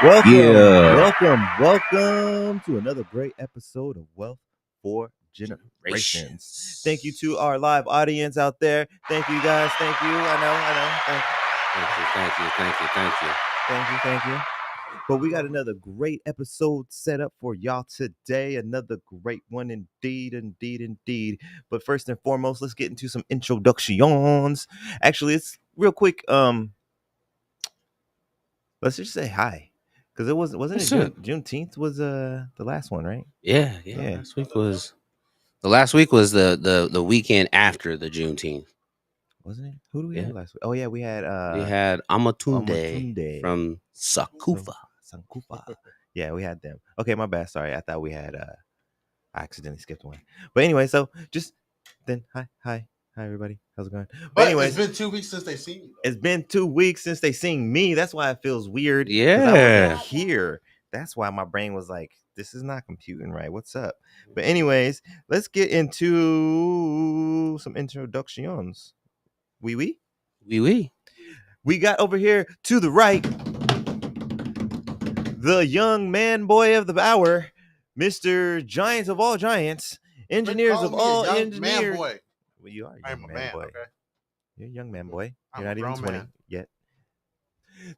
Welcome to another great episode of Wealth for Generations. Thank you to our live audience out there. Thank you guys. Thank you. I know. Thank you. But we got another great episode set up for y'all today. Another great one indeed. But first and foremost, let's get into some introductions. Actually, it's real quick. Let's just say hi. Because it wasn't it Juneteenth was the last one, right? Yeah. Last week was the weekend after the Juneteenth. Wasn't it? Who do we have last week? Oh yeah, we had Amatunde from Sankufa. Yeah, we had them. Okay, my bad. Sorry, I thought we had I accidentally skipped one. But anyway, so just then hi everybody. How's it going? But anyways, it's been 2 weeks since they seen you. It's been 2 weeks since they seen me. That's why it feels weird. Yeah, I wasn't here. That's why my brain was like, this is not computing right. What's up? But anyways, let's get into some introductions. Oui. We got over here to the right the young man boy of the hour, Mr. Giant of all giants, engineers of all engineers. Man boy. Well, you are a young man boy. Okay. You're a young man boy. You're I'm not even 20 man. yet.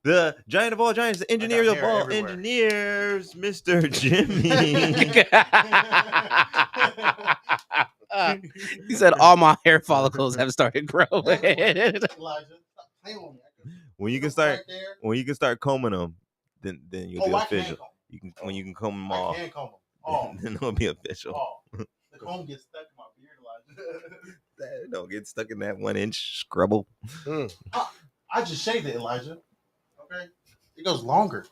The giant of all giants, the engineer of all everywhere. engineers, Mr. Jimmy. He said all my hair follicles have started growing. Elijah, when you can start combing them, then you'll be official. When you can comb them all. I can comb them. Oh. Then it'll be official. Oh. The comb gets stuck in my beard, Elijah. Don't get stuck in that 1-inch scrubble. I just shaved it, Elijah. Okay, it goes longer.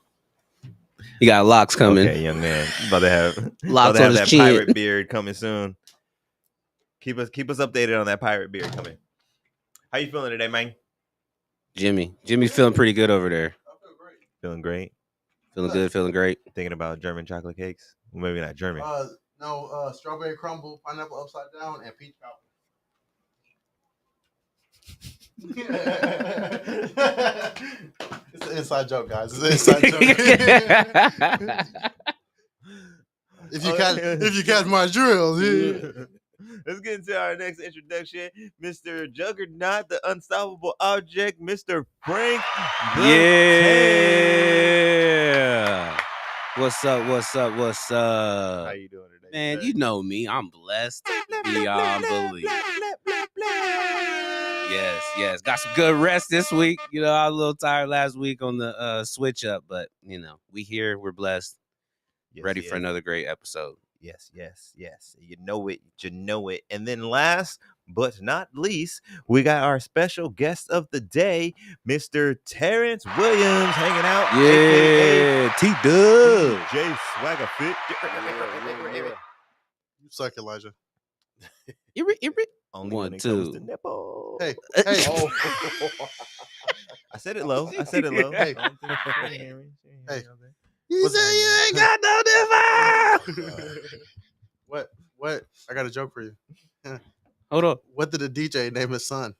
You got locks coming. Okay, young man, about to have locks on his that chin. Pirate beard coming soon. Keep us updated on that pirate beard coming. How you feeling today, man? Jimmy's feeling pretty good over there. I feel great. Feeling great. Feeling great. Thinking about German chocolate cakes. Well, maybe not German. No, strawberry crumble, pineapple upside down, and peach cobbler. It's an inside joke, guys. It's an inside joke. If you catch my drill, yeah. Let's get into our next introduction, Mr. Juggernaut, the unstoppable object, Mr. Frank. Yeah. What's up? How you doing today, man? sir? You know me. I'm blessed beyond belief. Yes. Got some good rest this week. I was a little tired last week on the switch up, but we here. We're blessed. Ready for another great episode. Yes. You know it. And then last but not least, we got our special guest of the day, Mr. Terrence Williams, hanging out. Yeah, T-Dub. J Swaggafit. You suck, Elijah. Only One, when it comes two. to nipple. Hey. Oh. I said it low. Hey. Hey. You say you ain't got no nipple. What? I got a joke for you. Hold on. What did the DJ name his son?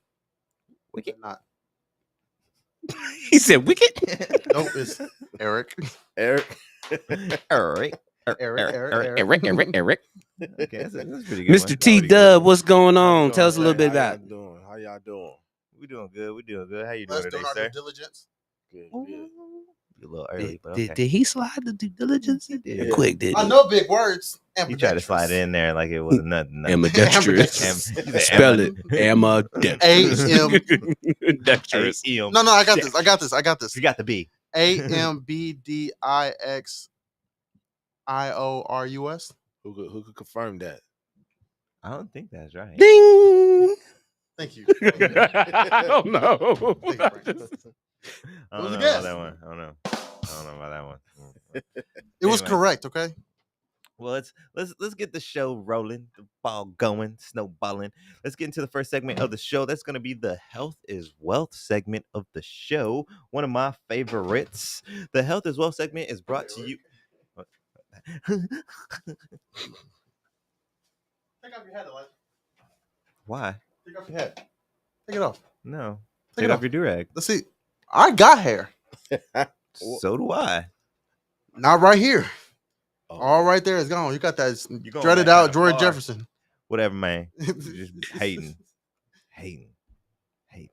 Wicked. Not. He said wicked. Nope, it's Eric. Eric. Eric. Okay, that's pretty good. Mr. T-Dub, what's going on? Tell us a little bit about it. How y'all doing? We doing good. How you doing Let's today, do our sir? due diligence. Good. You a little early, but okay. Did he slide the due diligence? He did. Quick, did I he? know big words. You tried to slide it in there like it was nothing. Ambidextrous. Spell it. Ambidextrous. Dexterous. No, I got this. You got the B. AMBDIXIORUS. Who could confirm that? I don't think that's right. Ding. Thank you. I don't know. Thank you, Frank. I don't know guess? about that one. I don't know about that one. It was Anyway. correct, okay? Well, let's get the show rolling, the ball going, snowballing. Let's get into the first segment of the show. That's going to be the Health is Wealth segment of the show. One of my favorites. The Health is Wealth segment is brought to you. Take off your head, Elijah. Why? Take off your head. Take it off. No. Take Take it off off. your durag. Let's see. I got hair. So do I. Not right here. Oh, All right there is gone. You got that going dreaded back out kinda George far. Jefferson. Whatever, man. You just hating.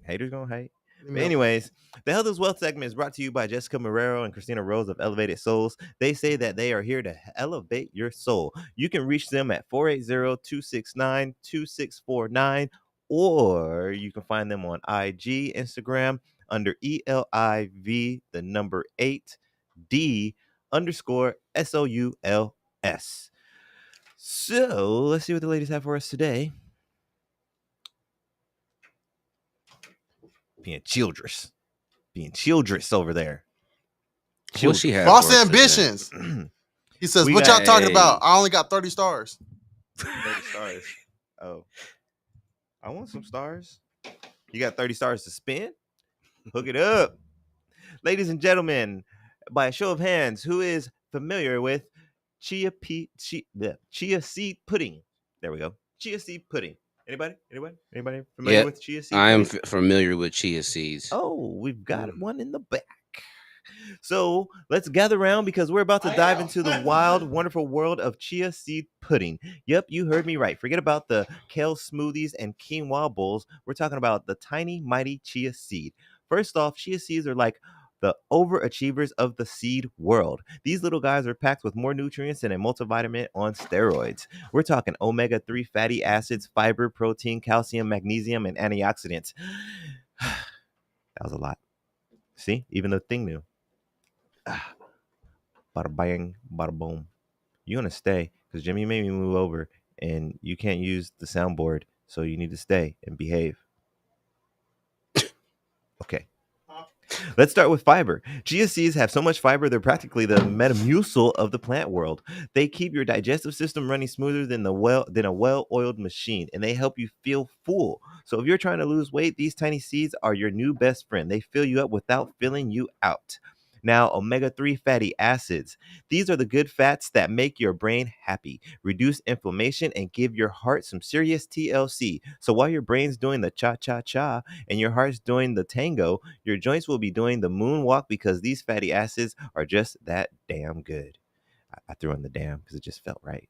Haters gonna hate. But anyways, the Health is Wealth segment is brought to you by Jessica Marrero and Christina Rose of Elevated Souls. They say that they are here to elevate your soul. You can reach them at 480-269-2649, or you can find them on IG, Instagram under ELIV, the number 8D underscore SOULS. So let's see what the ladies have for us today. Being childress over there. What she have Boss for us ambitions. He says, We "What got- y'all talking about? I only got 30 stars." 30 stars. Oh, I want some stars. You got 30 stars to spend? Hook it up. Ladies and gentlemen, by a show of hands, who is familiar with chia seed pudding? There we go. Chia seed pudding. Anybody familiar with chia seed I am pudding? familiar with chia seeds. Oh, we've got one in the back. So let's gather around because we're about to dive into the wild, wonderful world of chia seed pudding. Yep, you heard me right. Forget about the kale smoothies and quinoa bowls. We're talking about the tiny, mighty chia seed. First off, chia seeds are like the overachievers of the seed world. These little guys are packed with more nutrients than a multivitamin on steroids. We're talking omega-3 fatty acids, fiber, protein, calcium, magnesium, and antioxidants. That was a lot. See, even the thing knew. Bada bang, bada boom. You want to stay because Jimmy made me move over and you can't use the soundboard. So you need to stay and behave. Okay. Let's start with fiber. Chia seeds have so much fiber, they're practically the Metamucil of the plant world. They keep your digestive system running smoother than a well-oiled machine, and they help you feel full. So if you're trying to lose weight, these tiny seeds are your new best friend. They fill you up without filling you out. Now, omega-3 fatty acids. These are the good fats that make your brain happy, reduce inflammation, and give your heart some serious TLC. So while your brain's doing the cha-cha-cha and your heart's doing the tango, your joints will be doing the moonwalk because these fatty acids are just that damn good. I threw in the damn because it just felt right.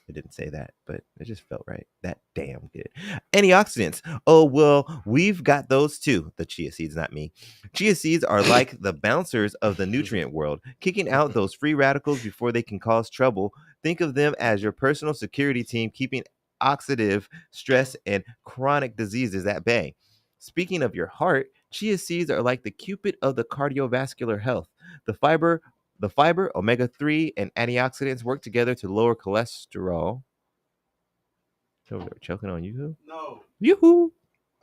It didn't say that, but it just felt right. That damn good. Antioxidants. Oh, well, we've got those too. The chia seeds, not me. Chia seeds are like the bouncers of the nutrient world, kicking out those free radicals before they can cause trouble. Think of them as your personal security team, keeping oxidative stress and chronic diseases at bay. Speaking of your heart, chia seeds are like the Cupid of the cardiovascular health. The fiber, omega-3, and antioxidants work together to lower cholesterol. Over there choking on you? No. Yoo-hoo.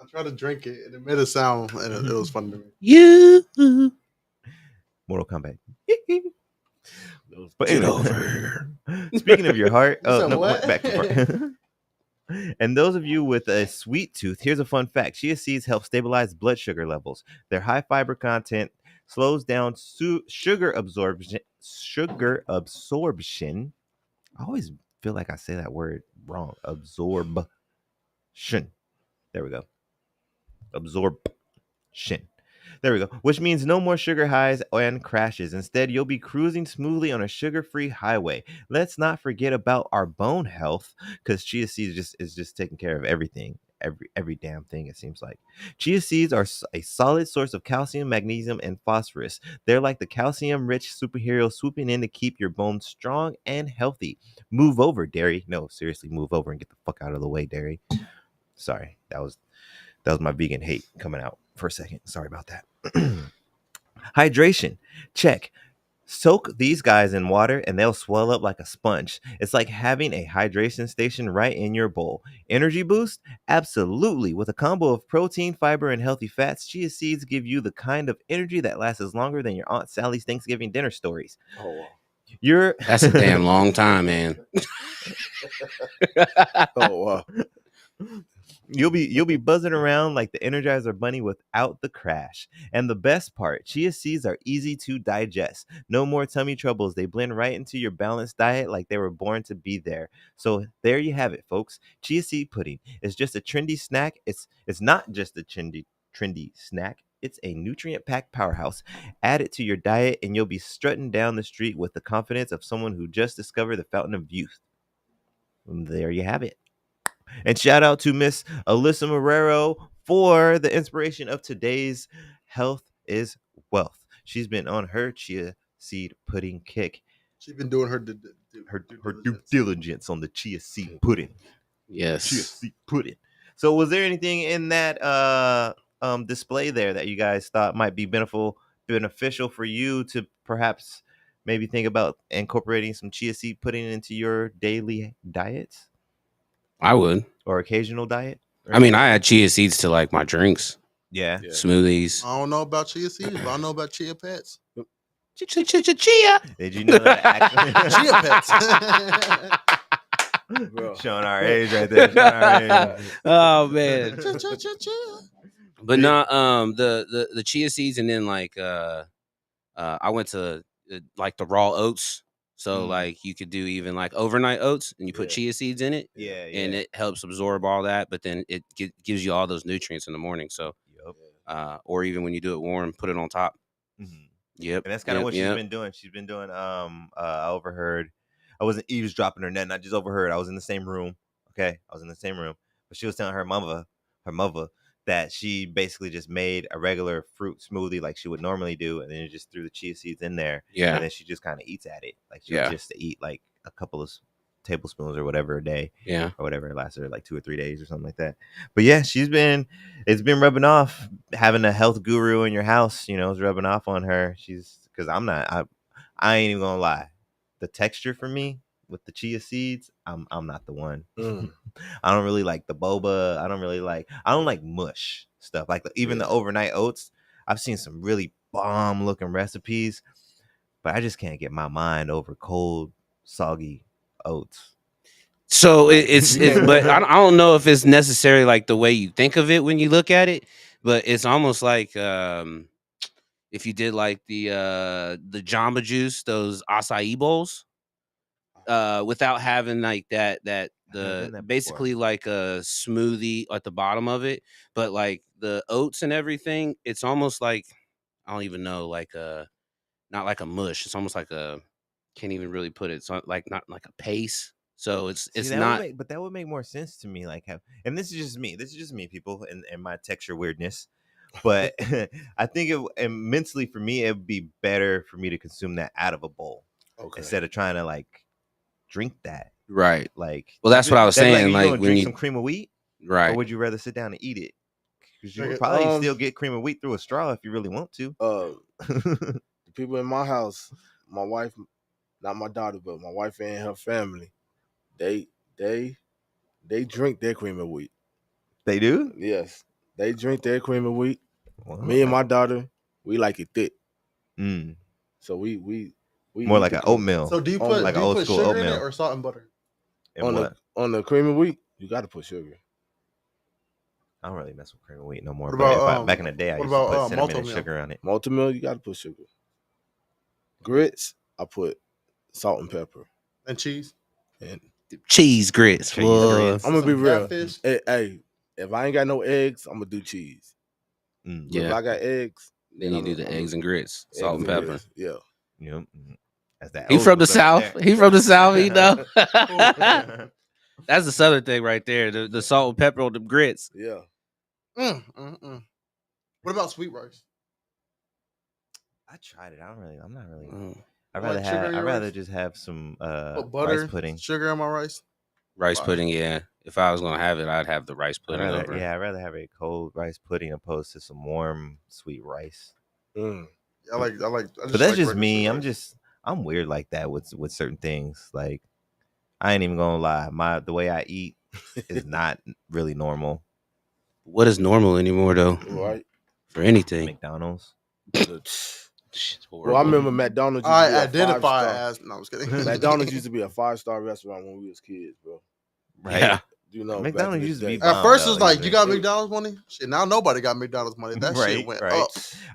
I tried to drink it and it made a sound and it was funny to me. You Mortal Kombat. Get over here. Speaking of your heart, You said no, what? back to part. And those of you with a sweet tooth, here's a fun fact. Chia seeds help stabilize blood sugar levels. Their high fiber content slows down sugar absorption. I always feel like I say that word wrong. Absorption. There we go. Absorption. There we go. Which means no more sugar highs and crashes. Instead, you'll be cruising smoothly on a sugar-free highway. Let's not forget about our bone health, because chia seeds is just taking care of everything. Every damn thing, it seems like. Chia seeds are a solid source of calcium, magnesium, and phosphorus. They're like the calcium-rich superhero swooping in to keep your bones strong and healthy. Move over, dairy. No, seriously, move over and get the fuck out of the way, dairy. Sorry, that was my vegan hate coming out for a second. Sorry about that. Hydration. Check. Soak these guys in water and they'll swell up like a sponge. It's like having a hydration station right in your bowl. Energy boost? Absolutely. With a combo of protein, fiber, and healthy fats, chia seeds give you the kind of energy that lasts longer than your Aunt Sally's Thanksgiving dinner stories. Oh, That's a damn long time, man. oh wow. You'll be buzzing around like the Energizer Bunny without the crash. And the best part, chia seeds are easy to digest. No more tummy troubles. They blend right into your balanced diet like they were born to be there. So there you have it, folks. Chia seed pudding is just a trendy snack. It's not just a trendy snack. It's a nutrient-packed powerhouse. Add it to your diet, and you'll be strutting down the street with the confidence of someone who just discovered the fountain of youth. And there you have it. And shout out to Miss Alyssa Marrero for the inspiration of today's Health is Wealth. She's been on her chia seed pudding kick. She's been doing her due diligence on the chia seed pudding. Yes. Chia seed pudding. So was there anything in that display there that you guys thought might be beneficial for you to perhaps maybe think about incorporating some chia seed pudding into your daily diets? I would. Or occasional diet? I mean, I add chia seeds to like my drinks. Yeah. Smoothies. I don't know about chia seeds, but I know about chia pets. Chia. Did you know that Chia pets. Showing our age right there. Showing our age. Oh man. Chia. But no, the chia seeds, and then like I went to like the raw oats. So like you could do even like overnight oats, and you put chia seeds in it. Yeah. And it helps absorb all that, but then it gives you all those nutrients in the morning. So, or even when you do it warm, put it on top. Mm-hmm. Yep. And that's kind of what she's been doing. She's been doing. I overheard. I wasn't eavesdropping or nothing. I just overheard. I was in the same room. Okay, I was in the same room, but she was telling her mother, that she basically just made a regular fruit smoothie like she would normally do, and then just threw the chia seeds in there. Yeah. And then she just kind of eats at it. Like she would just eat like a couple of tablespoons or whatever a day. Yeah. Or whatever. It lasted her like 2 or 3 days or something like that. But yeah, it's been rubbing off. Having a health guru in your house, is rubbing off on her. Because I ain't even gonna lie. The texture for me with the chia seeds, I'm not the one. I don't really like the boba. I don't like mush stuff. Like even the overnight oats. I've seen some really bomb looking recipes, but I just can't get my mind over cold, soggy oats. So it's but I don't know if it's necessarily like the way you think of it when you look at it, but it's almost like if you did like the Jamba Juice, those acai bowls, without having like that basically like a smoothie at the bottom of it, but like the oats and everything, it's almost like I don't even know, like not like a mush. It's almost like can't even really put it. It's not like a paste. So it's not. But that would make more sense to me. Like and this is just me. This is just me, people, and my texture weirdness. But I think mentally for me, it would be better for me to consume that out of a bowl instead of trying to like drink that. Right. Like, well, that's what I was saying. Like when drink you some cream of wheat, right? Or would you rather sit down and eat it? Because you would probably still get cream of wheat through a straw if you really want to. The people in my house, my wife, not my daughter, but my wife and her family, they drink their cream of wheat. They do? Yes, they drink their cream of wheat. Well, me and my daughter, we like it thick. So we more like an oatmeal. So do you put like old school sugar oatmeal in it or salt and butter? On the cream of wheat, you got to put sugar. I don't really mess with cream of wheat no more. But back in the day, I used to put cinnamon and sugar on it. Multi-meal, you got to put sugar. Grits, I put salt and pepper. And cheese? And cheese grits. Cheese grits. I'm going to be real. Hey, if I ain't got no eggs, I'm going to do cheese. Yeah. If I got eggs, then you do the eggs and grits, salt and pepper. Grits. Yeah. Yep. That's that. He from the South. He from the South, you know. That's the Southern thing right there. The salt and pepper on the grits. Yeah. What about sweet rice? I tried it. I'm not really. I'd rather just have some butter, rice pudding. Sugar on my rice. Rice pudding, yeah. If I was gonna have it, I'd have the rice pudding over. Yeah, I'd rather have a cold rice pudding opposed to some warm sweet rice. I like. But that's just me. I'm weird like that with certain things. Like I ain't even gonna lie. The way I eat is not really normal. What is normal anymore though? Right. For anything. McDonald's. Well, I remember McDonald's. I identify as. No, I was kidding. McDonald's used to be a 5-star restaurant when we was kids, bro. Right. Yeah. You know, McDonald's used to be. At first, it was like, you got McDonald's money. Shit, now nobody got McDonald's money. That shit went up.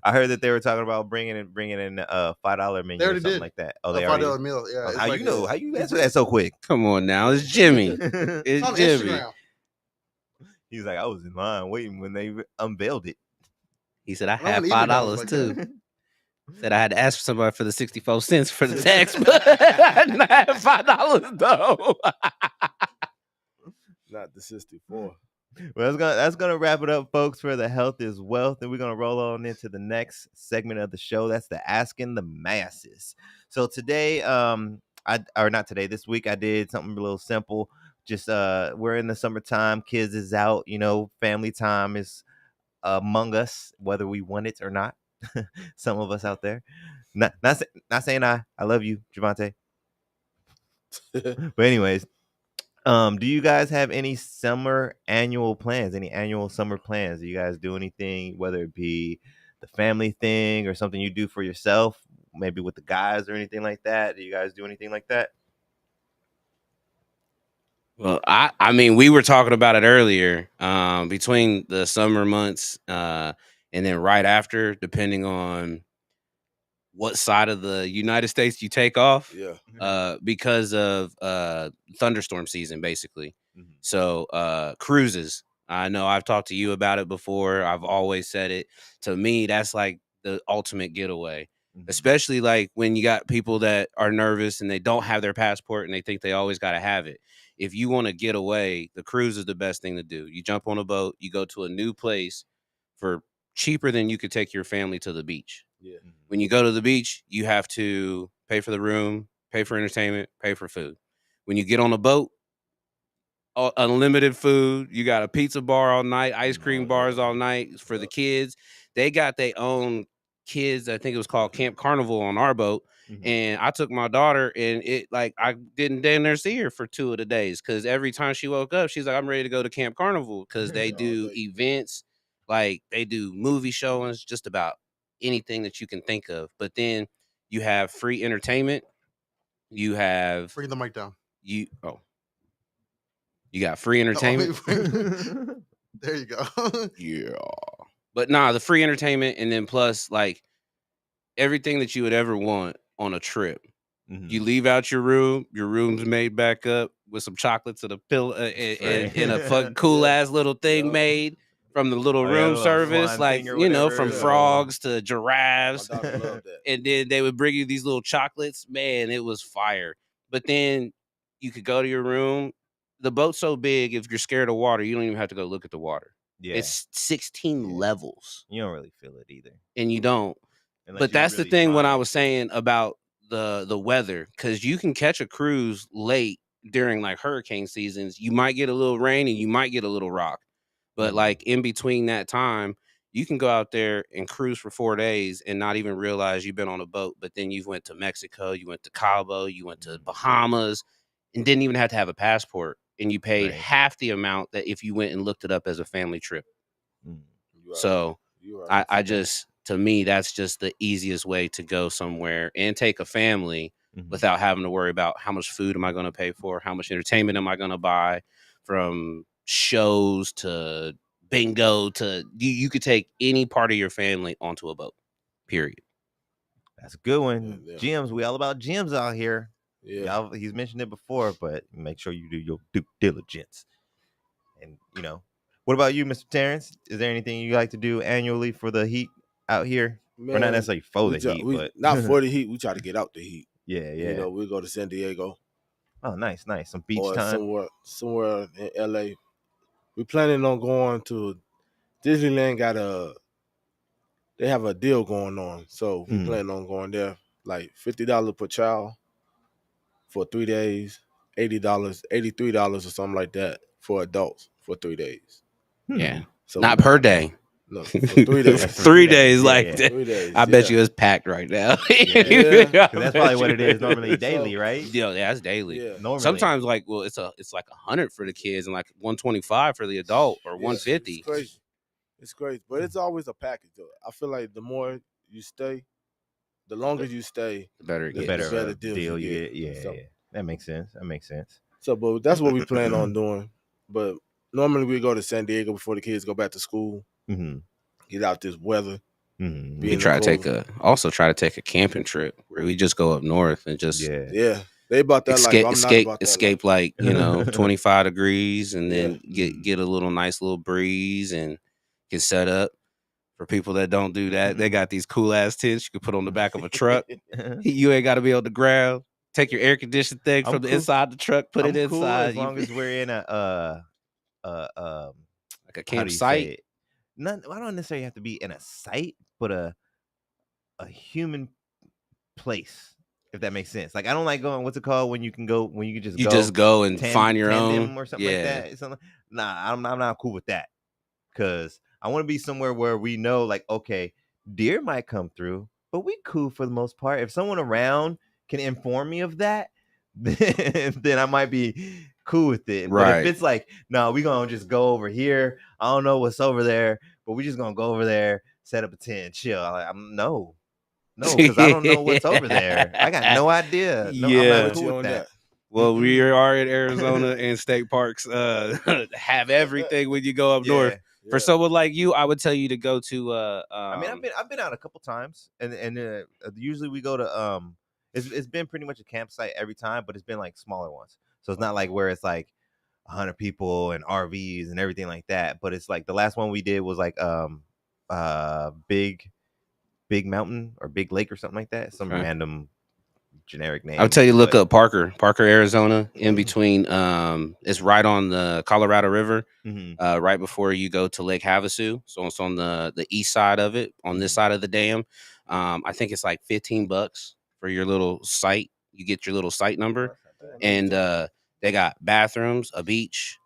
I heard that they were talking about bringing in $5 menu or something like that. Oh, they already $5 meal. Yeah. How you know? How you answer that so quick? Come on now, it's Jimmy. It's Jimmy. Instagram. He's like, I was in line waiting when they unveiled it. He said I I don't had wanna eat $5 McDonald's like too. that. Said I had to ask for somebody for the 64 cents for the tax, but I had $5 though. Not the 64. Well, that's gonna wrap it up, folks, for the health is wealth, and we're gonna roll on into the next segment of the show. That's the asking the masses. So today, not today, this week I did something a little simple. Just we're in the summertime, kids is out, family time is among us, whether we want it or not. Some of us out there, not saying I love you, Javante, but anyways. Do you guys have any summer annual plans? Any annual summer plans? Do you guys do anything, whether it be the family thing or something you do for yourself, maybe with the guys or anything like that? Do you guys do anything like that? Well, I mean, we were talking about it earlier. Between the summer months, and then right after, depending on what side of the United States you take off, Yeah. because of thunderstorm season, basically. Mhm. So cruises. I know I've talked to you about it before. I've always said it. To me, that's like the ultimate getaway. Mhm. Especially like when you got people that are nervous and they don't have their passport and they think they always got to have it. If you want to get away, the cruise is the best thing to do. You jump on a boat, you go to a new place for cheaper than you could take your family to the beach. Yeah. When you go to the beach, you have to pay for the room, pay for entertainment, pay for food. When you get on a boat, unlimited food. You got a pizza bar all night, ice cream bars all night for the kids. They got their own kids. I think it was called Camp Carnival on our boat. Mhm. And I took my daughter, and I didn't damn near see her for 2 of the days because every time she woke up, she's like, "I'm ready to go to Camp Carnival," because they Yeah, all do day. events, like they do movie showings, just about anything that you can think of. But then you have free entertainment. You have Bring the mic down. you you got free No, entertainment. there you go. Yeah. But nah, the free entertainment, and then plus like everything that you would ever want on a trip. Mhm. You leave out your room's made back up with some chocolates and a pillow and a fucking cool ass little thing Yeah. made from the little Oh, yeah, room little service, swan like thing or whatever. from Yeah. frogs to My giraffes. daughter loved that. And then they would bring you these little chocolates. Man, it was fire. But then you could go to your room. The boat's so big, if you're scared of water, you don't even have to go look at the water. Yeah, It's 16 Yeah. levels, you don't really feel it either. and you don't. Unless But you're that's the really thing when I trying was to. saying about the weather, because you can catch a cruise late during like hurricane seasons. You might get a little rain and you might get a little rock. But Mhm. like in between that time, you can go out there and cruise for 4 days and not even realize you've been on a boat. But then you went to Mexico, you went to Cabo, you went to Bahamas, and didn't even have to have a passport. And you paid Right. half the amount that if you went and looked it up as a family trip. Mhm. You right. So You right. I just, to me, that's just the easiest way to go somewhere and take a family Mhm. without having to worry about how much food am I going to pay for, how much entertainment am I going to buy, from shows to bingo to you could take any part of your family onto a boat. Period. That's a good one. Yeah. Gyms, we all about gyms out here. Yeah. He's mentioned it before, but make sure you do your due diligence. And what about you, Mr. Terrence? Is there anything you like to do annually for the heat out here? Or not Man, necessarily for the heat, but not for the heat. We try to get out the heat. yeah. You know, we go to San Diego Oh, nice. Some beach or time. somewhere in LA. We planning on going to Disneyland. They have a deal going on, so we plan on going there. Like $50 per child for 3 days, $83 or something like that for adults for 3 days. Yeah. So Not per day. No, for 3 days. That's for 3 3 days. days, Yeah, like yeah. that. 3 days. I bet you it's packed right now. Yeah. I 'Cause that's bet probably what you it is normally daily, So- right? Yeah, that's daily. Yeah. Normally. Sometimes, like, well, it's like 100 for the kids and like 125 for the adult or Yeah, 150. It's crazy. It's crazy, but it's always a package. Though. I feel like the more you stay, the longer you stay, The better it the gets. better deals deal you you get. get. Yeah, So- yeah. That makes sense. So, but that's what we plan on doing. But normally we go to San Diego before the kids go back to school. Mm-hmm. Get out this weather. Mm-hmm. We Be in try the to cold. try to take a camping trip where we just go up north and just Yeah. Yeah, they about that life. I'm not about that escape life. like 25 degrees and then Yeah. get a little nice little breeze and get set up. For people that don't do that, they got these cool ass tents you can put on the back of a truck. You ain't got to be on the ground. Take your air conditioning thing from the inside the truck, put it I'm cool inside. as long as we're in a like a how do you say campsite. it? Not, I don't necessarily have to be in a site, but a human place, if that makes sense. Like I don't like going. What's it called when you can just go and find your tandem own or something like that. Something. Nah, I'm not cool with that because I want to be somewhere where we know, like, okay, deer might come through, but we cool for the most part. If someone around can inform me of that, then I might be cool with it. But if Right. it's like, no, we gonna just go over here. I don't know what's over there, but we just gonna go over there, set up a tent, chill. I'm no, because I don't know what's over there. I got no idea. No, I'm Yeah. not cool with that. Well, we are in Arizona, and state parks have everything when you go up north. For someone like you, I would tell you to go to. I mean, I've been out a couple times, and usually we go to It's been pretty much a campsite every time, but it's been like smaller ones. So it's not like where it's like 100 people and RVs and everything like that. But it's like the last one we did was like big mountain or big lake or something like that. Some random generic name. I'll tell you, look up Parker, Arizona, in between. It's right on the Colorado River, right before you go to Lake Havasu. So it's on the east side of it, on this side of the dam. I think it's like $15 for your little site. You get your little site number, and they got bathrooms, a beach.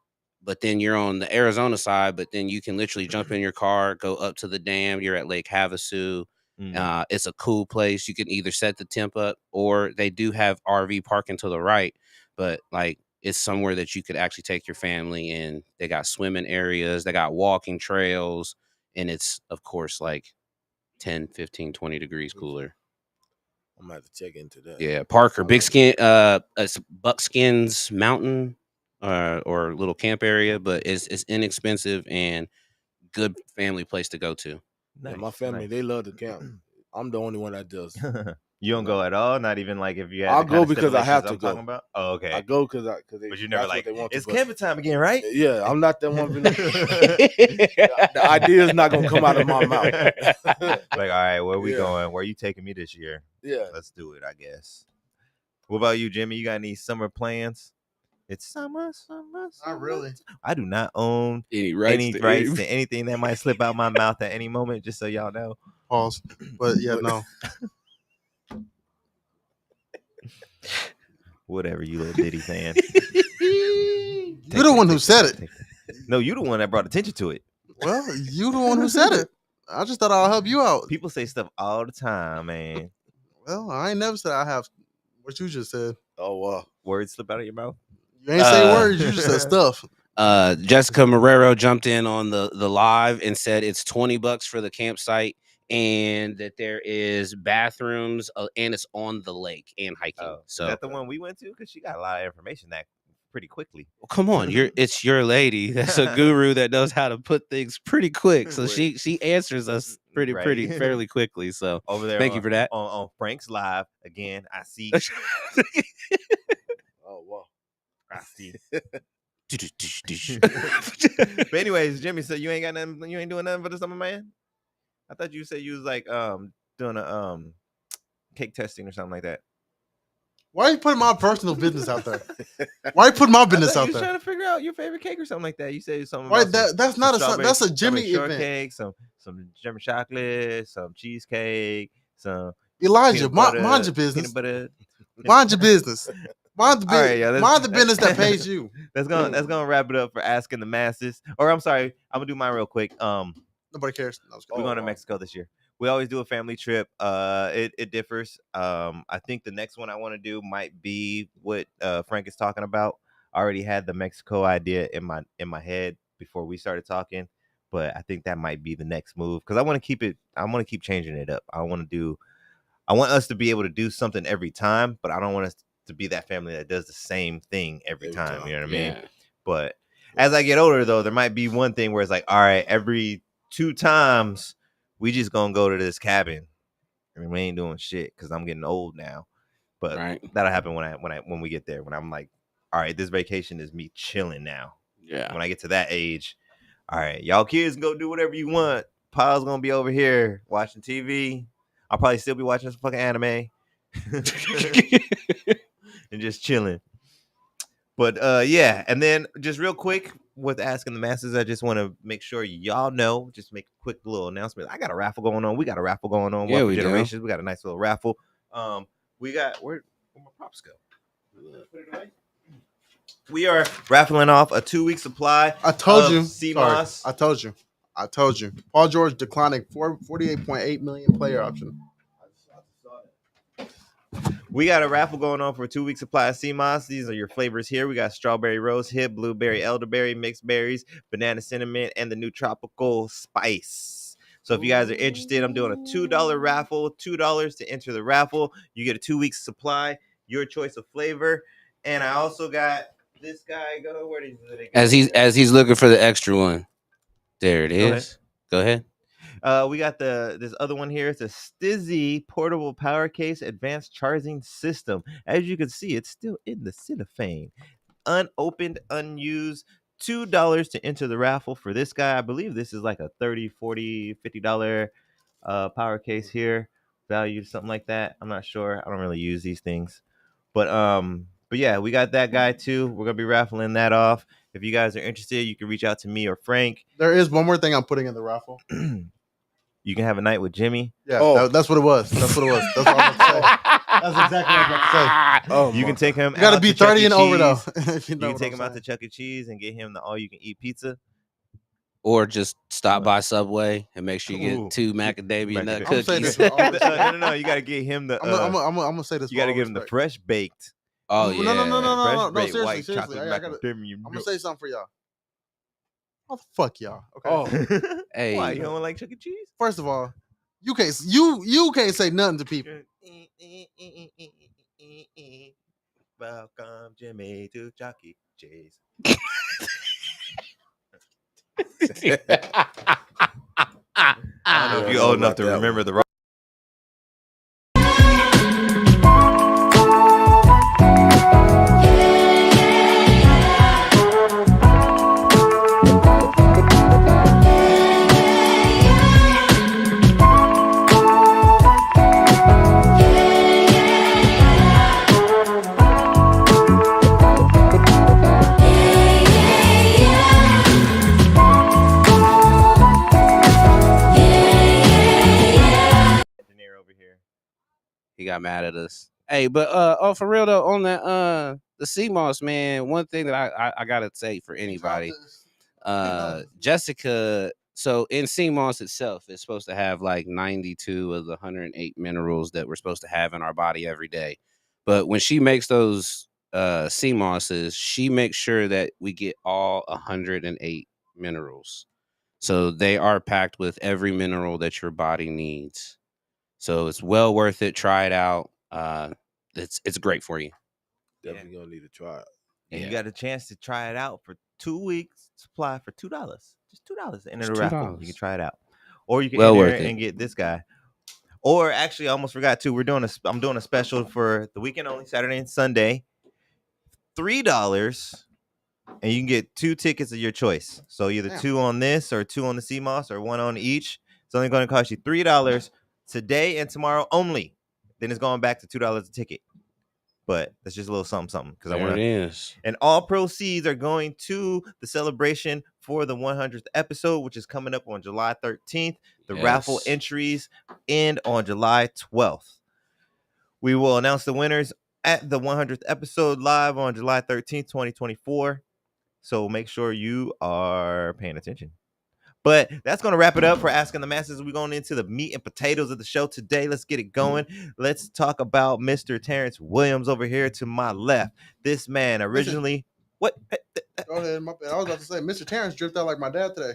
But then you're on the Arizona side. But then you can literally jump in your car, go up to the dam. You're at Lake Havasu. It's a cool place. You can either set the temp up, or they do have RV parking to the right, but like it's somewhere that you could actually take your family in. They got swimming areas, they got walking trails, and it's of course like 10, 15, 20 degrees cooler. I'm gonna have to check into that. Yeah, Parker, it's Buckskins Mountain or little camp area, but it's inexpensive and good family place to go to. Nice, my family, they love to camp. I'm the only one that does. You don't go at all? Not even like if you had I'll go because I have to go. About? Oh, okay. I go because but you never like, it's camping time again, right? Yeah, I'm not that one. The idea is not gonna come out of my mouth. Like, all right, where we going? Where are you taking me this year? Yeah, let's do it, I guess. What about you, Jimmy? You got any summer plans? It's summer. Not really. I do not own any rights to anything that might slip out my mouth at any moment, just so y'all know. Pause. But yeah, no. Whatever, you little Diddy fan. You're the one who said it. No, you the one that brought attention to it. Well, you the one who said it. I just thought I'll help you out. People say stuff all the time, man. Well, I ain't never said I have what you just said. Oh, wow. Words slip out of your mouth? You ain't say words, you just said stuff. Jessica Marrero jumped in on the live and said it's $20 for the campsite and that there is bathrooms and it's on the lake and hiking. So is that the one we went to? Because she got a lot of information that pretty quickly. Well, come on, it's your lady. That's a guru that knows how to put things pretty quick. So she answers us fairly quickly. So over there, thank you for that. On Frank's live again, I see. Oh wow, I see. But anyways, Jimmy said you ain't got nothing. You ain't doing nothing for the summer, man. I thought you said you was like doing a cake testing or something like that. Why are you putting my personal business out there? Why are you putting my business out there? You was trying to figure out your favorite cake or something like that. You said something. Right, that's a Jimmy event. Cake, some German chocolate, some cheesecake, some Elijah. Mind your business. Mind your business. Mind the business that pays you. That's gonna wrap it up for asking the masses. Or I'm sorry, I'm gonna do mine real quick. Nobody cares. We're going to Mexico this year. We always do a family trip. It differs. I think the next one I want to do might be what Frank is talking about. I already had the Mexico idea in my head before we started talking, but I think that might be the next move because I want to keep it. I want to keep changing it up. I want us to be able to do something every time, but I don't want us to be that family that does the same thing every time. You know what I mean? But as I get older, though, there might be one thing where it's like, all right, every 2 times we just gonna go to this cabin. I mean, we ain't doing shit because I'm getting old now. But that'll happen when we get there. When I'm like, all right, this vacation is me chilling now. Yeah. When I get to that age, all right, y'all kids can go do whatever you want. Paul's gonna be over here watching TV. I'll probably still be watching some fucking anime and just chilling. But yeah, and then just real quick with asking the masses, I just want to make sure y'all know. Just make a quick little announcement. I got a raffle going on. We got a raffle going on. Yeah, One for we do. Generations. We got a nice little raffle. We got where my props go? Put it away. We are raffling off a 2-week supply. I told you. CMOS. Sorry, I told you. Paul George declining 48.8 million player option. We got a raffle going on for a 2-week supply of CMOS. These are your flavors here. We got strawberry rose hip, blueberry elderberry, mixed berries, banana cinnamon, and the new tropical spice. So if you guys are interested, I'm doing a $2 raffle, $2 to enter the raffle. You get a 2-week supply, your choice of flavor. And I also got this guy. Where did he go? As he's looking for the extra one. There it is. Go ahead. We got this other one here. It's a Stizzy portable power case advanced charging system. As you can see, it's still in the cellophane. Unopened, unused. $2 to enter the raffle for this guy. I believe this is like a $30, $40, $50 power case here. Value, something like that. I'm not sure. I don't really use these things. But yeah, we got that guy too. We're gonna be raffling that off. If you guys are interested, you can reach out to me or Frank. There is one more thing I'm putting in the raffle. You can have a night with Jimmy. Yeah, that's what it was. That's what it was. That's what I was about to say. That's exactly what I was about to say. Oh, you can take him. You got to be 30 and over though. You can take him out to Chuck E. Cheese and get him the all-you-can-eat pizza. Or just stop by Subway and make sure you get 2 macadamia nut cookies. No. You got to get him the. I'm gonna say this. You got to give him the fresh baked. Oh yeah. No. Seriously. I'm gonna say something for y'all. Oh fuck y'all. Okay. Oh. Hey. Why you don't like Chuck E. Cheese? First of all, you can't say nothing to people. Welcome, Jimmy, to Chuck E. Cheese. I don't know if you're old enough to remember the. He got mad at us. Hey, but for real though, on that the CMOS, man, one thing that I gotta say for anybody, Jessica. So in CMOS itself, it's supposed to have like 92 of the 108 minerals that we're supposed to have in our body every day. But when she makes those CMOSs, she makes sure that we get all 108 minerals. So they are packed with every mineral that your body needs. So it's well worth it. Try it out. It's great for you. Definitely gonna need to try it. And you got a chance to try it out for 2 weeks supply for $2. Just $2 to enter the raffle. You can try it out, or you can enter and get this guy. Or actually, I almost forgot to. I'm doing a special for the weekend only, Saturday and Sunday. $3, and you can get 2 tickets of your choice. So either 2 on this, or 2 on the CMOS, or 1 on each. It's only going to cost you $3 today and tomorrow only. Then it's going back to $2 a ticket. But that's just a little something because I want to. It is. And all proceeds are going to the celebration for the 100th episode, which is coming up on July 13th. The raffle entries end on July 12th. We will announce the winners at the 100th episode live on July 13th, 2024. So make sure you are paying attention. But that's going to wrap it up for Asking the Masses. We're going into the meat and potatoes of the show today. Let's get it going. Let's talk about Mr. Terrence Williams over here to my left. This man originally... What? Go ahead. My bad. I was about to say, Mr. Terrence dripped out like my dad today.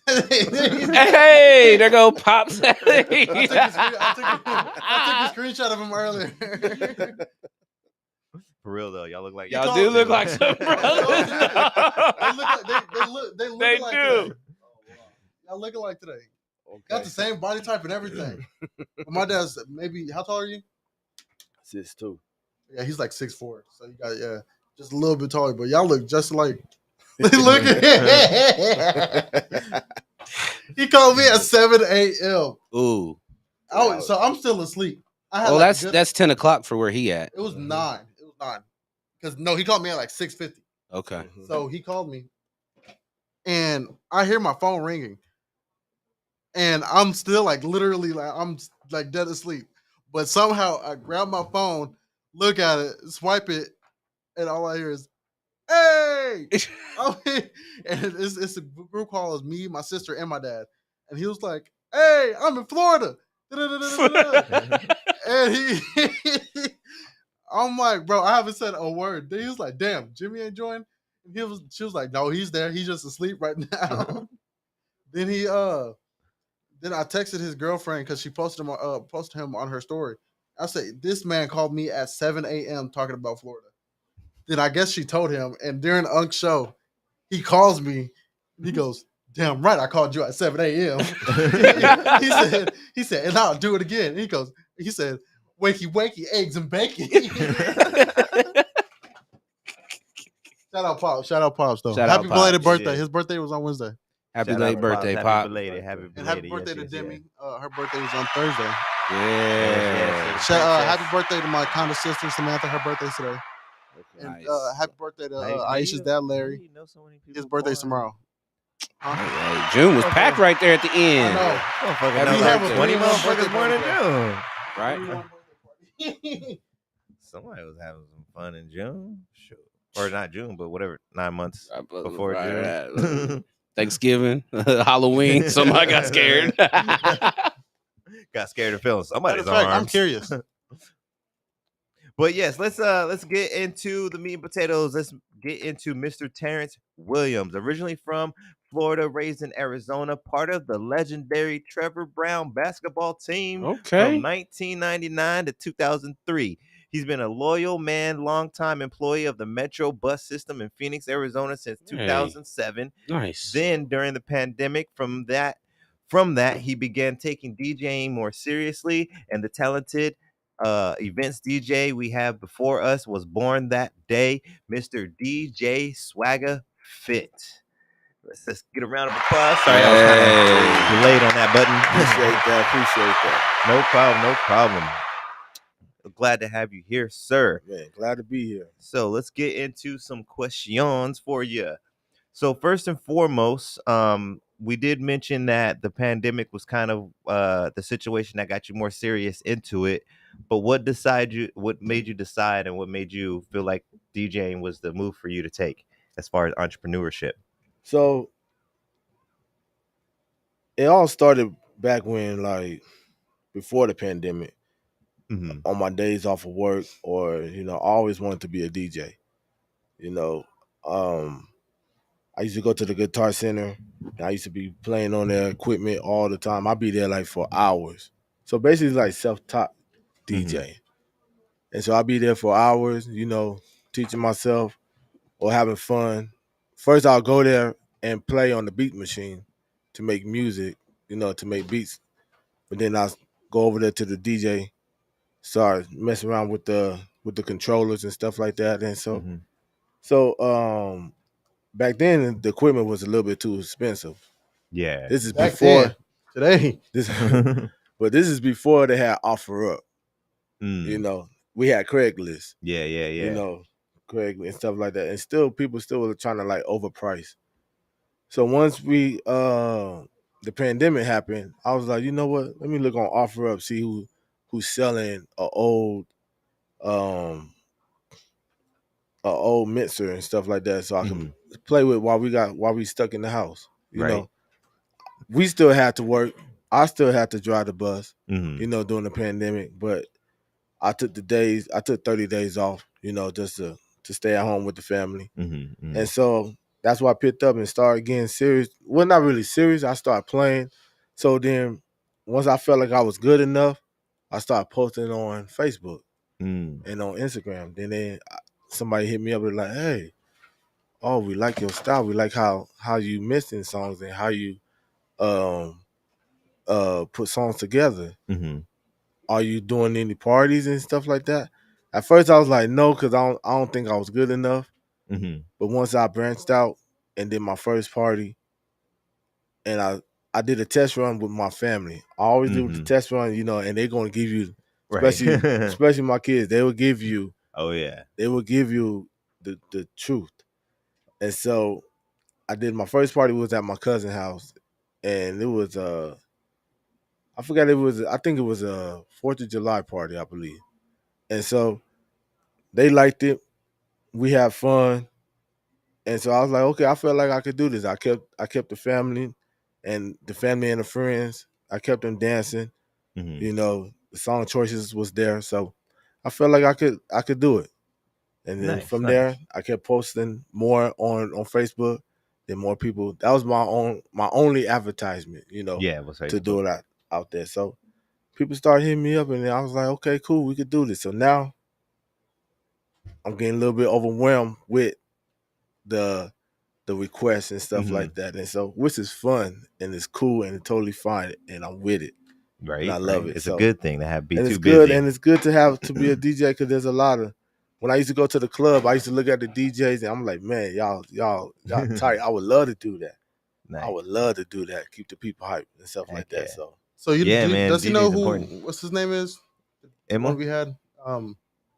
Hey, there go Pops. I took a screenshot of him earlier. For real though, y'all look like y'all do look like some brothers. They look they like do. Today. Y'all looking like today. Okay. Got the same body type and everything. But my dad's maybe, how tall are you? 6'2". Yeah, he's like 6'4". So you got just a little bit taller. But y'all look just like. Look at He called me at 7 a.m. Ooh. So I'm still asleep. Well, that's 10 o'clock for where he at. It was 9. It was 9. Because he called me at like 6:50. Okay. So he called me, and I hear my phone ringing, and I'm still like literally like I'm like dead asleep. But somehow I grab my phone, look at it, swipe it, and all I hear is, "Hey!" And it's a group call. It's me, my sister, and my dad. And he was like, "Hey, I'm in Florida." And I'm like, bro, I haven't said a word. Then he was like, "Damn, Jimmy ain't joined." And she was like, "No, he's there. He's just asleep right now." Then then I texted his girlfriend because she posted him on her story. I said, "This man called me at 7 a.m. talking about Florida." Then I guess she told him, and during Unk's show, he calls me. And he goes, "Damn right, I called you at 7 a.m." he said, "And I'll do it again." And he said, "Wakey, wakey, eggs and bacon." Shout out Pops though. Happy belated birthday. His birthday was on Wednesday. Happy late birthday, Pop. Happy belated. And happy birthday to Demi. Her birthday was on Thursday. Yeah. Happy birthday to my kind of sister Samantha. Her birthday's today. And Nice. happy birthday to Aisha's dad Larry. His birthday's tomorrow. Hey, June was packed right there at the end. I know. We have 20 motherfuckers born in June. Right? Somebody was having some fun in June. Sure. Or not June, but whatever, 9 months before June. Thanksgiving, Halloween. Somebody got scared. Got scared of feeling somebody's arms. I'm curious. But yes, let's get into the meat and potatoes. Let's get into Mr. Terrence Williams, originally from Florida, raised in Arizona, part of the legendary Trevor Brown basketball team from 1999 to 2003. He's been a loyal man, longtime employee of the Metro bus system in Phoenix, Arizona since 2007. Nice. Then during the pandemic, from that, he began taking DJing more seriously, and the talented events DJ we have before us was born that day, Mr. DJ Swaggafit. Let's get a round of applause. Sorry, I was kind of delayed on that button. Appreciate that. No problem. Glad to have you here, sir. Man, glad to be here. So let's get into some questions for you. So first and foremost, we did mention that the pandemic was kind of the situation that got you more serious into it. But what made you decide, and what made you feel like DJing was the move for you to take as far as entrepreneurship? So it all started back when, like, before the pandemic. On my days off of work, or I always wanted to be a DJ. I used to go to the Guitar Center. I used to be playing on their equipment all the time. I'd be there like for hours. So basically, like self-taught DJ. And so I'd be there for hours, teaching myself or having fun. First, I'll go there and play on the beat machine to make music, to make beats. But then I'll go over there to the DJ, start messing around with the controllers and stuff like that. And so back then the equipment was a little bit too expensive. Yeah. This is back before today. But this is before they had OfferUp. We had Craigslist. Yeah. Craigslist and stuff like that. And still people were trying to like overprice. So once the pandemic happened, I was like, you know what? Let me look on OfferUp, see who's selling a old mixer and stuff like that, so I can play with while we stuck in the house. You know, we still had to work. I still had to drive the bus. During the pandemic, but I took 30 days off. Just to stay at home with the family, and so that's why I picked up and started getting serious. Well, not really serious. I started playing. So then, once I felt like I was good enough, I started posting on Facebook and on Instagram. Then somebody hit me up and like, "Hey, we like your style. We like how you mixing songs and how you put songs together. Are you doing any parties and stuff like that?" At first, I was like, "No," because I don't think I was good enough. But once I branched out and did my first party, and I I did a test run with my family. I always do the test run, you know, and they're gonna give you, especially Right. especially my kids, they will give you Oh yeah. the truth. And so I did my first party was at my cousin's house, and it was I forgot I think it was a 4th of July party, I believe. And so they liked it. We had fun. And so I was like, okay, I felt like I could do this. I kept the family and the friends. I kept them dancing. You know, the song choices was there. So I felt like I could do it. And then Nice. from Nice. there, I kept posting more on Facebook. Then more people. That was my only advertisement, you know, Yeah, it was to Facebook. do it out there. So people started hitting me up, and then I was like, okay, cool, we could do this. So now I'm getting a little bit overwhelmed with the requests and stuff like that. And so, which is fun and it's cool and it's totally fine, and I'm with it. Right. And I love Right. it. It's So a good thing to have be and too it's good, busy. and it's good to be a DJ, because there's a lot of, when I used to go to the club, I used to look at the DJs and I'm like, man, y'all tight. I would love to do that. Nice. I would love to do that. Keep the people hyped and stuff Heck like yeah. that. So Yeah, man, does he know DJ's who? important. What's his name is? The Emo? one we had.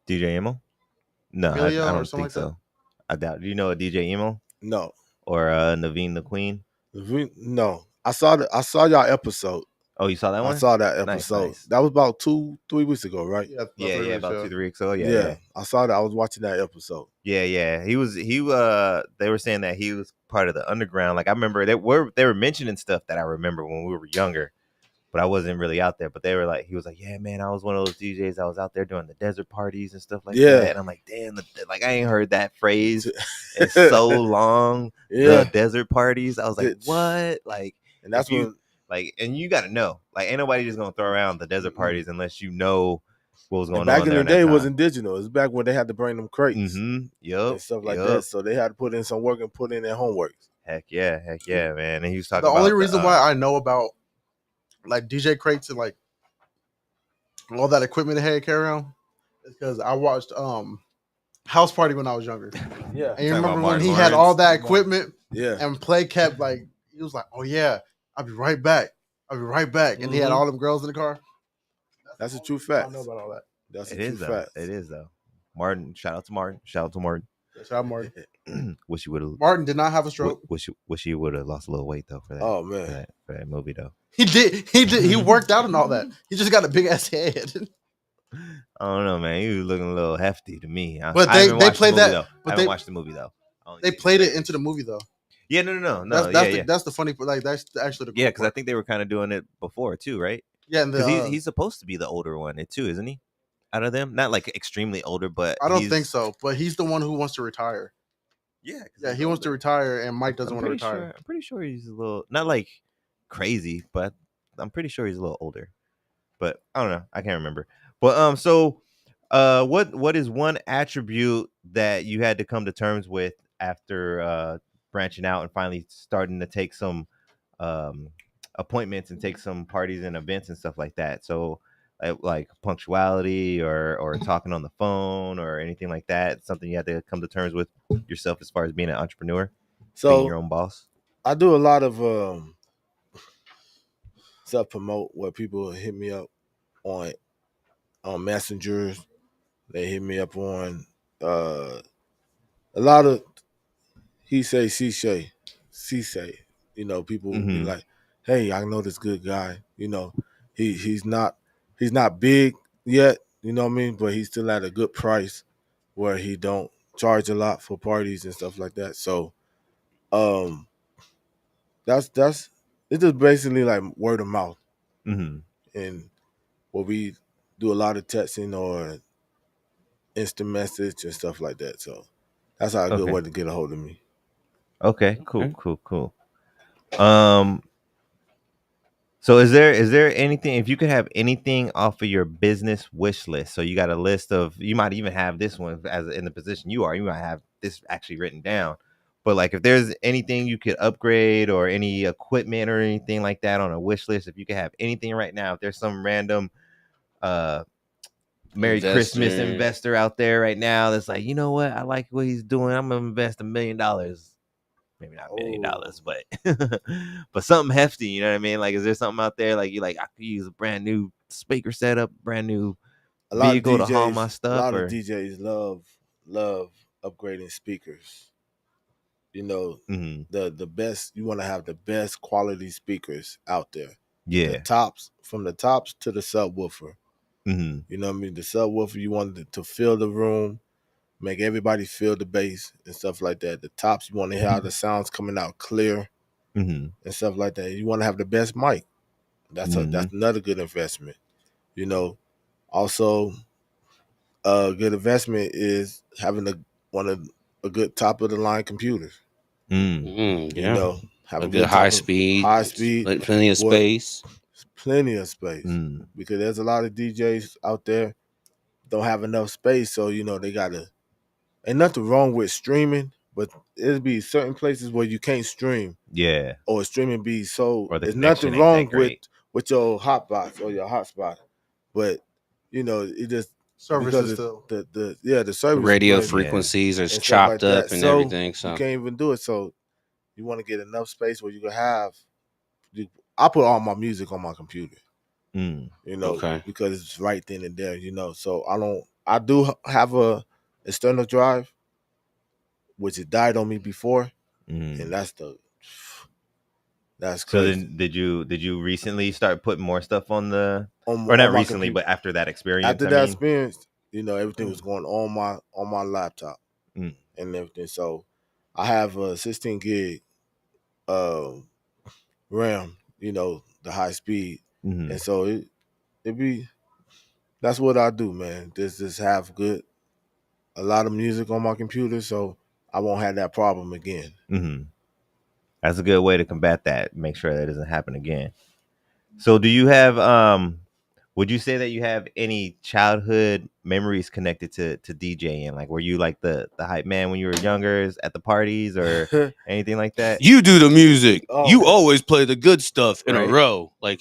DJ Emo? No, I Emilio or don't something think like that? so. I doubt. Do you know a DJ Emo no, or Naveen the Queen? no. I saw y'all episode. Oh, you saw that one? I saw that Nice, episode. nice. That was about 2-3 weeks ago, right? Yeah, Yeah, about 2-3 weeks ago. Yeah, Yeah. I saw that. I was watching that episode. Yeah. He they were saying that he was part of the underground. Like I remember they were mentioning stuff that I remember when we were younger, but I wasn't really out there. But they were like, he was like, yeah, man, I was one of those DJs. I was out there doing the desert parties and stuff like that. And I'm like, damn, like I ain't heard that phrase in so long. Yeah. The desert parties. I was like, what? Like, and that's when, like, and you got to know, like, ain't nobody just gonna throw around the desert parties unless you know what was going on. Back in there the day, it was time. indigenous. It was back when they had to bring them crates and stuff like that. So they had to put in some work and put in their homework. Heck yeah, man. And he was talking the about only reason why I know about like DJ crates and like all that equipment they had to carry around is because I watched House Party when I was younger. Yeah. And you remember when he had all that equipment? Yeah. And Play kept like, he was like, oh yeah, I'll be right back. And he had all them girls in the car. That's a true fact. I know about all that. That's it is though. It is though. Martin, shout out to Martin. Shout out Martin. Wish you would have. Martin did not have a stroke. Wish you would have lost a little weight though for that. Oh man, for that movie though. He did. He worked out and all that. He just got a big ass head. I don't know, man. He was looking a little hefty to me. But they played that. Though. I haven't watched the movie though. They played it into the movie though. Yeah, no. That's the funny part. Like that's actually the cool because I think they were kind of doing it before too, right? Yeah, because he's supposed to be the older one too, isn't he? Out of them, not like extremely older, but I don't think so. But he's the one who wants to retire. Yeah, he wants to retire, and Mike doesn't want to retire. I'm pretty sure he's a little not like crazy, but I'm pretty sure he's a little older. But I don't know. I can't remember. But so what is one attribute that you had to come to terms with after branching out and finally starting to take some appointments and take some parties and events and stuff like that? So like punctuality or talking on the phone or anything like that, something you had to come to terms with yourself as far as being an entrepreneur, being your own boss? I do a lot of self promote where people hit me up on messengers. They hit me up on a lot of he say, she say. You know, people be like, hey, I know this good guy. You know, he's not big yet, you know what I mean? But he's still at a good price where he don't charge a lot for parties and stuff like that. So that's it's just basically like word of mouth. And where we do a lot of texting or instant message and stuff like that. So that's how a good way to get a hold of me. Okay, cool. So is there anything, if you could have anything off of your business wish list? So you got a list of, you might even have this one as in the position you are, you might have this actually written down. But like if there's anything you could upgrade or any equipment or anything like that on a wish list, if you could have anything right now, if there's some random Merry Christmas investor out there right now that's like, you know what, I like what he's doing, I'm gonna invest $1 million. maybe not $1 million, but something hefty. You know what I mean? Like, is there something out there like you like? I could use a brand new speaker setup, brand new A lot of vehicle to haul DJs, my a stuff. lot Or of DJs love upgrading speakers. You know, Mhm. the best. You want to have the best quality speakers out there. The yeah, tops, from the tops to the subwoofer. hmm You know what I mean? The subwoofer, you wanted to fill the room, make everybody feel the bass and stuff like that. The tops, you want to hear how the sounds coming out clear hmm and stuff like that. You want to have the best mic. That's Mhm. another good investment. You know, also a good investment is having a good top of the line computer. You Yeah, know, a having good good high high speed, speed, plenty of what space. plenty of space Mm. because there's a lot of DJs out there don't have enough space, so you know they gotta. Ain't nothing wrong with streaming, but it'll be certain places where you can't stream Yeah, or streaming be so. or the There's nothing connection ain't that wrong great. with your hotbox or your hotspot, but you know it just Service because is still. the The service radio plan Yeah. frequencies are and stuff chopped like that, up and so everything. you So can't even do it. So you want to get enough space where you can have. I put all my music on my computer, Mm. you know, okay, because it's right then and there, you know. So I don't. I do have a external drive, which it died on me before, Mm. and that's So crazy. then, did you recently start putting more stuff on the, or On not my recently, computer. but after that experience? After I that mean, experience, you know, everything was going on my laptop Mm. and everything. So I have a 16 gig uh, RAM, you know, the high speed, Mhm. and so it be that's what I do, man. Just have a lot of music on my computer, so I won't have that problem again. Mhm. That's a good way to combat that. Make sure that doesn't happen again. So, do you have would you say that you have any childhood memories connected to DJing? Like, were you like the hype man when you were younger at the parties or anything like that? you do the music. You Oh. always play the good stuff in a Right. row. Like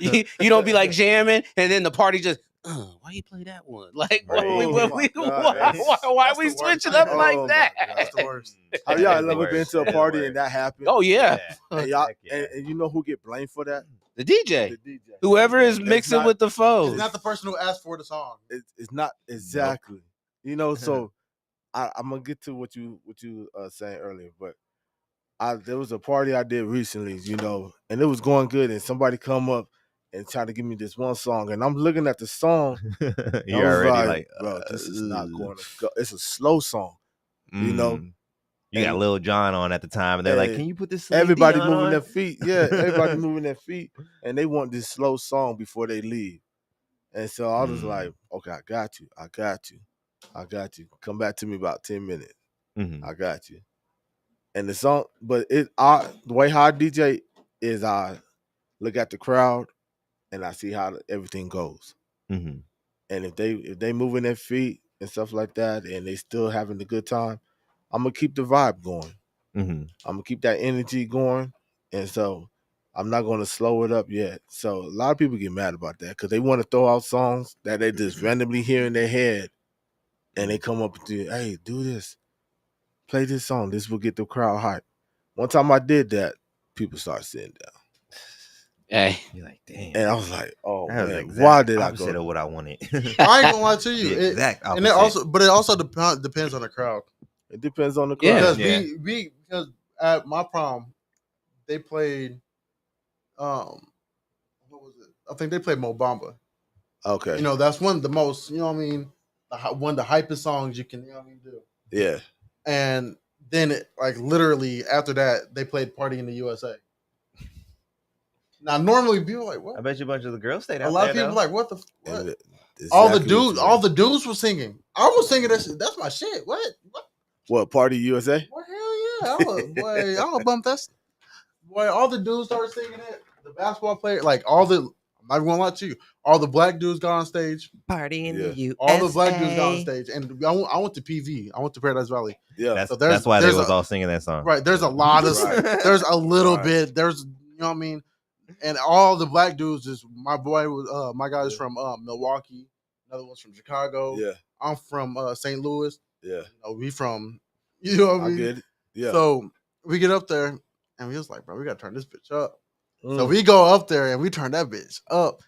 you don't be like jamming and then the party just. Why you play that one? Like Right. Oh my God, why that's we the worst. switching I up hate like Oh my that? God. That's the worst. Have That y'all is the ever been worst. to a That is the party and worst. that happened? Oh yeah, And y'all Heck yeah. and you know who get blamed for that? the DJ. The DJ. Whoever is It's mixing not- with the It's foes. not the person who asked for the song. It's not exactly. You know, so I'm gonna get to what you saying earlier, but there was a party I did recently, you know, and it was going good, and somebody come up and try to give me this one song, and I'm looking at the song, and I You're was already like, like, bro, this is not going to go. It's a slow song, you know. You got And Lil Jon on at the time, and they're like, and "Can you put this Celine everybody Dion moving on?" their feet. Yeah, everybody moving their feet, and they want this slow song before they leave. And so I was like, okay, I got you. I got you. Come back to me about 10 minutes. Mhm. I got you. And the song, but the way how I DJ is I look at the crowd and I see how everything goes. Mhm. And if they moving their feet and stuff like that, and they still having a good time, I'm gonna keep the vibe going. Mhm. I'm gonna keep that energy going, and so I'm not gonna slow it up yet. So a lot of people get mad about that because they want to throw out songs that they just randomly hear in their head, and they come up to you, hey, do this, play this song. This will get the crowd hype. One time I did that, people started sitting down, Hey, You're like, "Damn." and I was like, oh That was the man, exact why did I opposite go? of what I wanted. I ain't gonna lie to you. The exact And it opposite. also depends on the crowd. It depends on the Yeah. crowd. Because Yeah. because at my prom, they played what was it? I think they played Mo Bamba. Okay, You know, that's one of the most, you know what I mean, one of the hypest songs you can, you know what I mean, do. yeah, And then like literally after that, they played Party in the USA. Now normally people are like, I what? bet you a bunch of the girls stayed out A lot there of people though. like, what the and what? exactly All the what dudes, you all mean. the dudes were singing. I was singing this. That's my shit. What? What Party USA? Boy, hell yeah! I don't bump that. Boy, all the dudes started singing it. The basketball player, like all the, I'm not even gonna lie to you. All the black dudes got on stage. Party in Yeah. the USA. All the black dudes got on stage, and I went to PV. I went to Paradise Valley. Yeah, So That's why they there's was a, all singing that song. right. There's a lot of Right. there's a little Right. bit. There's you know what I mean. And all the black dudes is my boy was my guy is from Milwaukee. Another one's from Chicago. yeah, I'm from St. Louis. yeah. You know, we from you know what I I mean. get it. Yeah. So we get up there and we was like, bro, we gotta turn this bitch up. So Mm. we go up there and we turn that bitch up.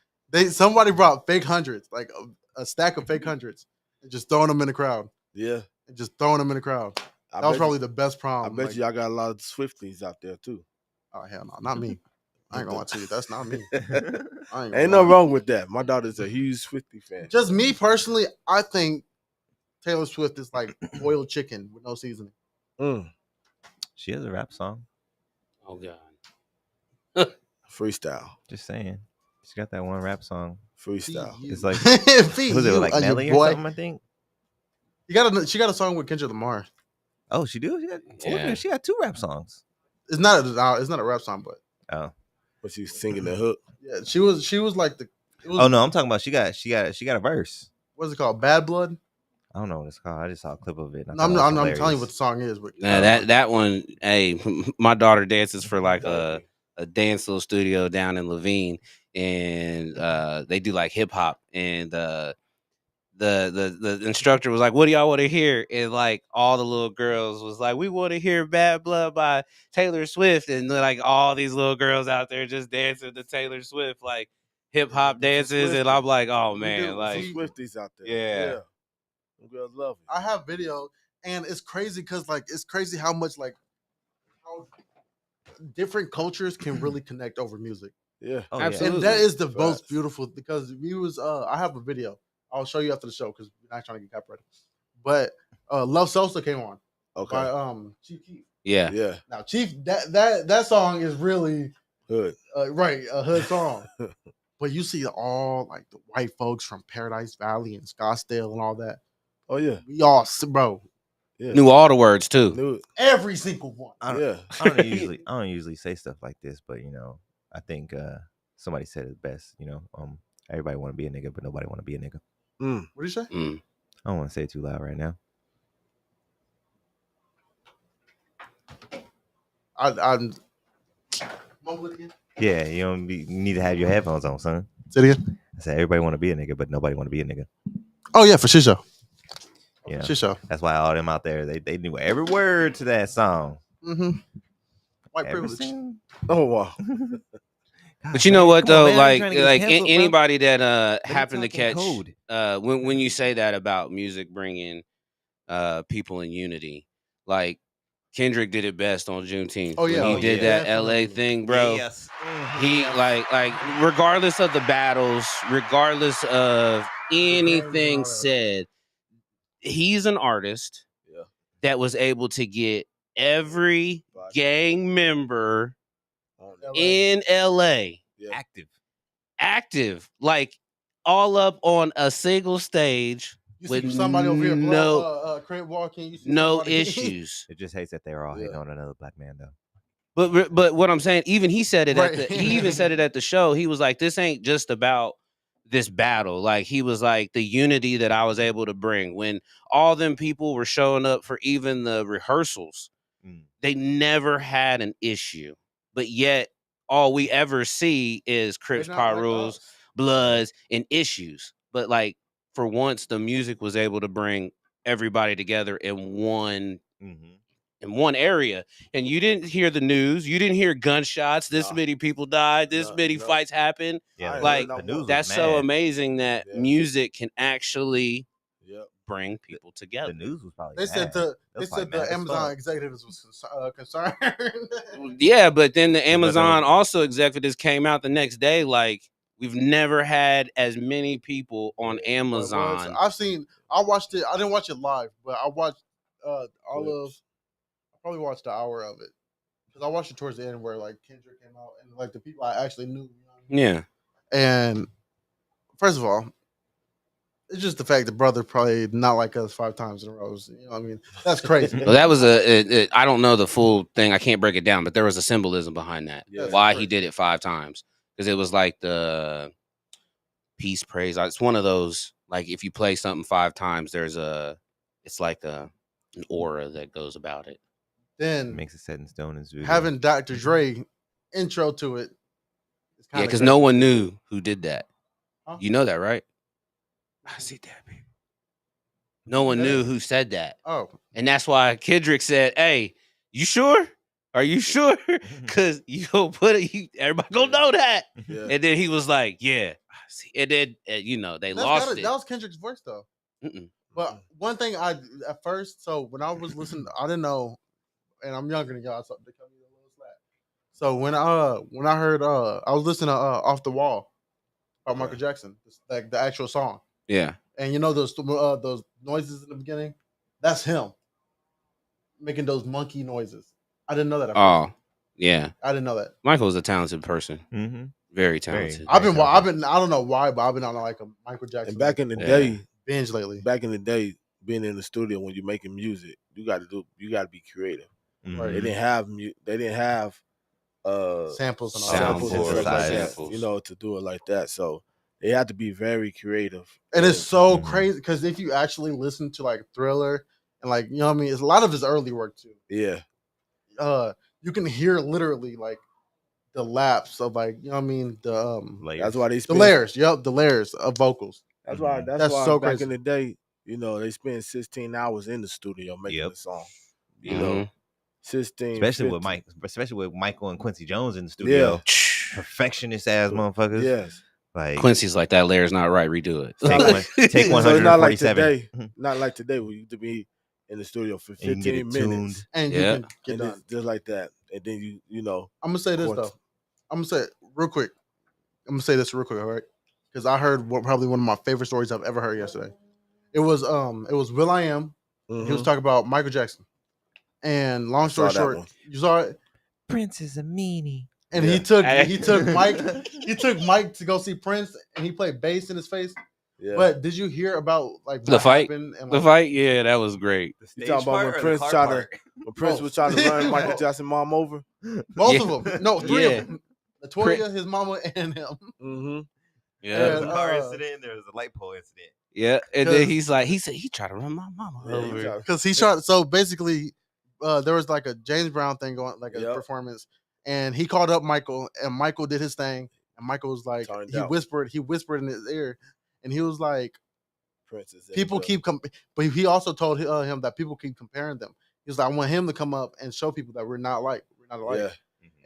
Somebody brought fake hundreds, like a stack of fake hundreds, and just throwing them in the crowd. Yeah. And just throwing them in the crowd. That was probably the best prom. I bet y'all got a lot of Swifties out there too. Oh hell no, not me. I ain't gonna lie to you. That's not me. Ain't nothing wrong with that. My daughter's a huge Swiftie fan. Just me personally, I think Taylor Swift is like boiled chicken with no seasoning. She has a rap song. Oh god. Freestyle. Just saying. She got that one rap song. Freestyle. It's like who's it like Nelly or something, I think? She got a song with Kendrick Lamar. Oh, she do? She got 2 rap songs. It's not a rap song, but but she's singing the hook. Yeah, she was like oh no, I'm talking about she got a verse. What's it called? Bad Blood? I don't know what it's called. I just saw a clip of it. No, I'm telling you what the song is. But that one, hey, my daughter dances for like a dance little studio down in Levine, and they do like hip hop, and the instructor was like, "What do y'all want to hear?" And like all the little girls was like, "We want to hear Bad Blood by Taylor Swift," and like all these little girls out there just dancing to Taylor Swift, like hip hop dances, and I'm like, "Oh man, like Swifties out there." Yeah. Girls love it. I have video, and it's crazy because like it's crazy how much like how different cultures can really connect over music. Yeah, absolutely. And that is the most beautiful because we was I have a video. I'll show you after the show because we're not trying to get copyrighted. But Love Sosa came on. Okay. By Chief Keef. Yeah. Yeah. Now Chief that song is really hood. Right, a hood song. But you see all like the white folks from Paradise Valley and Scottsdale and all that. Oh yeah. We all bro. Yeah. Knew all the words too. Knew every single one. I don't usually say stuff like this, but you know, I think somebody said it best. You know, everybody want to be a nigga, but nobody want to be a nigga. What do you say? I don't want to say it too loud right now. I'm mumble it again. Yeah, you need to have your headphones on, son. Say it again. I said everybody want to be a nigga, but nobody want to be a nigga. Oh yeah, for sure. Yeah, sure. That's why all them out there they knew every word to that song. Mm-hmm. White privilege. Oh wow. But you know what though, man, like canceled, anybody that happened to catch code. When you say that about music bringing people in unity, like Kendrick did it best on Juneteenth. Oh yeah, when he did that LA thing, bro. Yes. He like regardless of the battles, regardless of anything said, he's an artist that was able to get every gang member in LA active, like all up on a single stage with somebody over here crib walking. No issues. It just hates that they're all hating on another black man though. But what I'm saying, even he said it Right. he even said it at the show. He was like, this ain't just about this battle. Like he was like the unity that I was able to bring when all them people were showing up for even the rehearsals. They never had an issue, but yet all we ever see is Crips, Pyrus, Bloods, and issues. But like for once, the music was able to bring everybody together in one area, and you didn't hear the news. You didn't hear gunshots. This many people died. This many fights happened. Yeah, like the news that's was so mad. amazing that music can actually bring people together. The news was probably They said the Amazon executives was concerned. Yeah, but then the Amazon also executives came out the next day like we've never had as many people on Amazon. I watched it. I didn't watch it live, but I watched I probably watched an hour of it because I watched it towards the end where like Kendrick came out and like the people I actually knew. You know what I mean? Yeah. And first of all, it's just the fact that brother probably not like us 5 times in a row. You know what I mean? That's crazy. Well, that was I don't know the full thing. I can't break it down, but there was a symbolism behind that. Yeah, why he did it 5 times. Because it was like the peace praise. It's one of those, like if you play something 5 times, it's like an aura that goes about it. Then It makes it set in stone as having Dr. Dre intro to it. Yeah, because no one knew who did that. Huh? You know that, right? I see that, baby. No one knew who said that. Oh. And that's why Kendrick said, hey, You sure? Are you sure? Because you gonna put it, everybody gonna know that. Yeah. And then he was like, yeah. And then, they lost it. That was Kendrick's voice, though. Mm-mm. But one thing at first, so when I was listening, I didn't know, and I'm younger than y'all, so they cut me a little slack. So when I heard I was listening to Off the Wall by Michael Jackson, like the actual song. Yeah. And you know those noises in the beginning? That's him making those monkey noises. I didn't know that at first. Oh, yeah. I didn't know that. Michael's a talented person. Mm-hmm. Very talented. I've been I don't know why, but I've been on like a Michael Jackson. And back in the day, binge lately. Back in the day, being in the studio when you're making music, you got to be creative. Mm-hmm. They didn't have samples and all samples and stuff like that, samples. you know, to do it like that. So they had to be very creative. And it's so crazy because if you actually listen to like Thriller and like, you know what I mean, it's a lot of his early work too. Yeah. You can hear literally like the lapse of like, you know what I mean, the layers. That's why they the layers. Yep, the layers of vocals. That's why so back crazy. in the day, you know, they spent 16 hours in the studio making the song. You know, 16, especially 15. with Michael and Quincy Jones in the studio. Yeah. Perfectionist ass motherfuckers. Yes. Like Quincy's like, that layer's not right, redo it. Take 147. So it's not like today where you to be in the studio for 15 minutes and you can get done just like that. And then you know. I'm gonna say this though. I'm gonna say it real quick. All right? Because I heard probably one of my favorite stories I've ever heard yesterday. It was Will I Am. Mm-hmm. He was talking about Michael Jackson. And long story short, you saw it. Prince is a meanie. And he took Mike to go see Prince, and he played bass in his face. Yeah. But did you hear about like the fight? And, like, the fight, yeah, that was great. You talking about when Prince was trying to run Michael Jackson's mom over? Both of them, no, three of them. Latoya, his mama, and him. Mm-hmm. Yeah, there was a car incident. There was a light pole incident. Yeah, and then he said he tried to run my mama over because he shot. So basically, there was like a James Brown thing going, like a performance, and he called up Michael, and Michael did his thing, and Michael was like, he whispered in his ear, and he was like, people keep but he also told him that people keep comparing them. He was like, I want him to come up and show people that we're not alike. Yeah.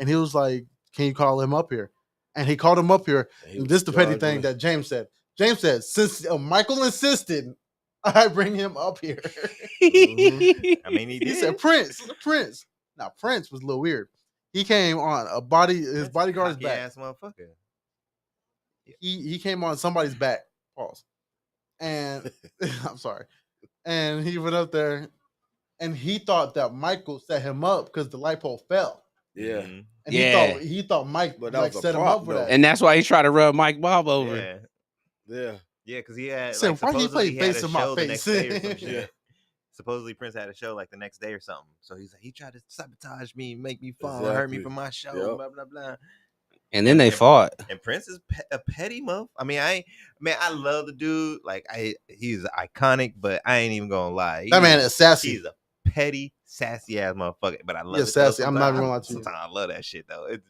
And he was like, can you call him up here? And he called him up here. And this is the petty thing that James said. James said, since Michael insisted, I bring him up here. I mean, he said, Prince. Now, Prince was a little weird. He came on his bodyguard's back. Ass motherfucker. He came on somebody's back. Pause. And I'm sorry. And he went up there, and he thought that Michael set him up because the light pole fell. Yeah. And he thought Mike set him up for that. And that's why he tried to run Mike Bob over. Yeah. Yeah, because he had why do you play bass in my face? Yeah. Supposedly Prince had a show like the next day or something. So he's like, he tried to sabotage me, make me fall, hurt me from my show, blah blah blah. And then they fought. And Prince is a petty muff. I mean, I love the dude. Like he's iconic, but I ain't even gonna lie. That man is sassy. He's a petty, sassy ass motherfucker. But I love it. Sassy. I'm not even gonna lie to you. Sometimes I love that shit though. It's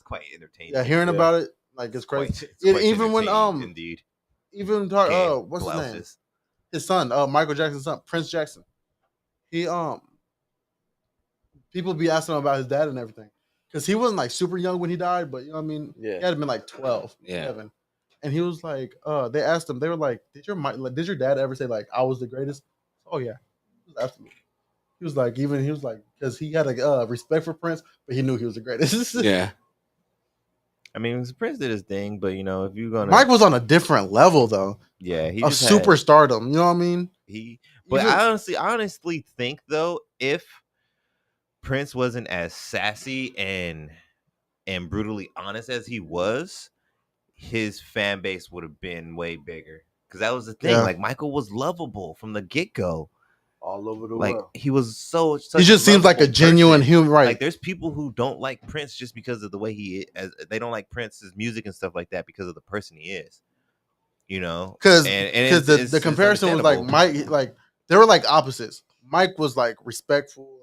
quite entertaining. Yeah, hearing about it, like it's crazy. Even when indeed. Even what's his name? His son, Michael Jackson's son, Prince Jackson. He people be asking him about his dad and everything. Because he wasn't like super young when he died, but you know what I mean? Yeah. He had been like 12, 11. And he was like, they asked him, they were like, did your dad ever say like I was the greatest? Oh yeah. Absolutely. He was like, because he had a respect for Prince, but he knew he was the greatest. Yeah. I mean, Prince did his thing, but you know, if you're gonna, Mike was on a different level though. Yeah, he of superstardom. You know what I mean? I honestly think though, if Prince wasn't as sassy and brutally honest as he was, his fan base would have been way bigger. Because that was the thing. Yeah. Like Michael was lovable from the get-go. All over the world. He was he just seems like a genuine human, right? Like there's people who don't like Prince just because of the way he is. They don't like Prince's music and stuff like that because of the person he is. You know? Because the comparison was like Mike, like they were like opposites. Mike was like respectful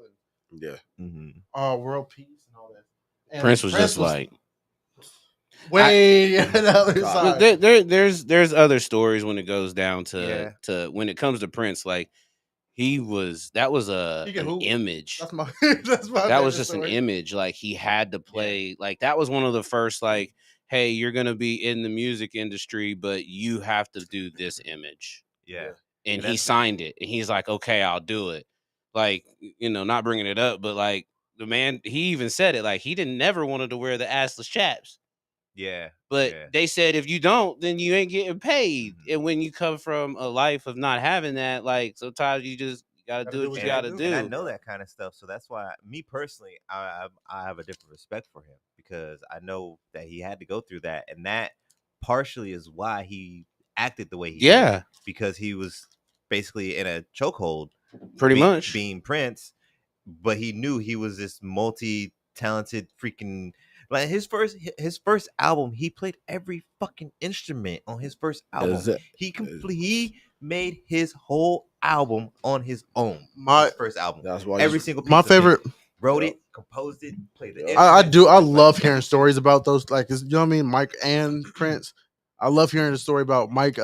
and world peace and all that. And Prince was just like way on the other side. There's other stories when it goes down to when it comes to Prince. Like that was He can an hoop. image. That's my that's my That was favorite just an story. image. Like he had to play. Like that was one of the first. Like, hey, you're gonna be in the music industry, but you have to do this image. Yeah. And And he that's- signed it, and he's like, okay, I'll do it. Like, not bringing it up, but like the man, he even said it. Like he didn't never wanted to wear the assless chaps. Yeah. But yeah. they said if you don't, then you ain't getting paid. Mhm. And when you come from a life of not having that, like sometimes you just gotta do what you gotta do. And I know that kind of stuff, so that's why me personally, I have a different respect for him because I know that he had to go through that, and that partially is why he acted the way he Yeah. did, because he was basically in a chokehold, Pretty much. being Prince, but he knew he was this multi-talented freaking. Like his first album, he played every fucking instrument on his first album. He made his whole album on his own. My His first album. That's why Every single piece my of favorite. it, wrote it, composed it, played the I instruments, love hearing stories about those. Like, you know what I mean, Mike and Prince. I love hearing the story about Mike.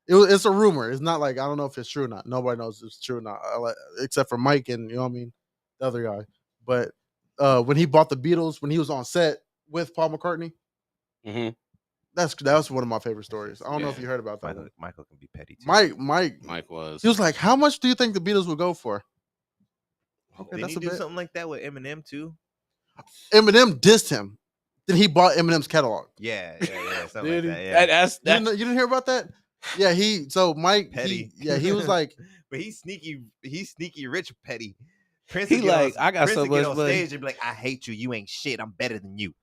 It's a rumor. It's not like I don't know if it's true or not. Nobody knows if it's true or not, except for Mike and you know what I mean, the other guy. But when he bought the Beatles, when he was on set with Paul McCartney, Mm-hmm. that's one of my favorite stories. I don't know if you heard about that. Michael can be petty too. Mike was. He was like, "How much do you think the Beatles would go for?" Okay, Didn't that's he a do bit. something like that with Eminem too? Eminem dissed him. Then he bought Eminem's catalog. Yeah, something like Did he? that. Yeah. That's You didn't hear about that? Yeah, Mike, Petty. he was like, but he's sneaky rich petty. Prince He would get like, on, I got Prince so would get much on money. stage and be like, I hate you. You ain't shit. I'm better than you.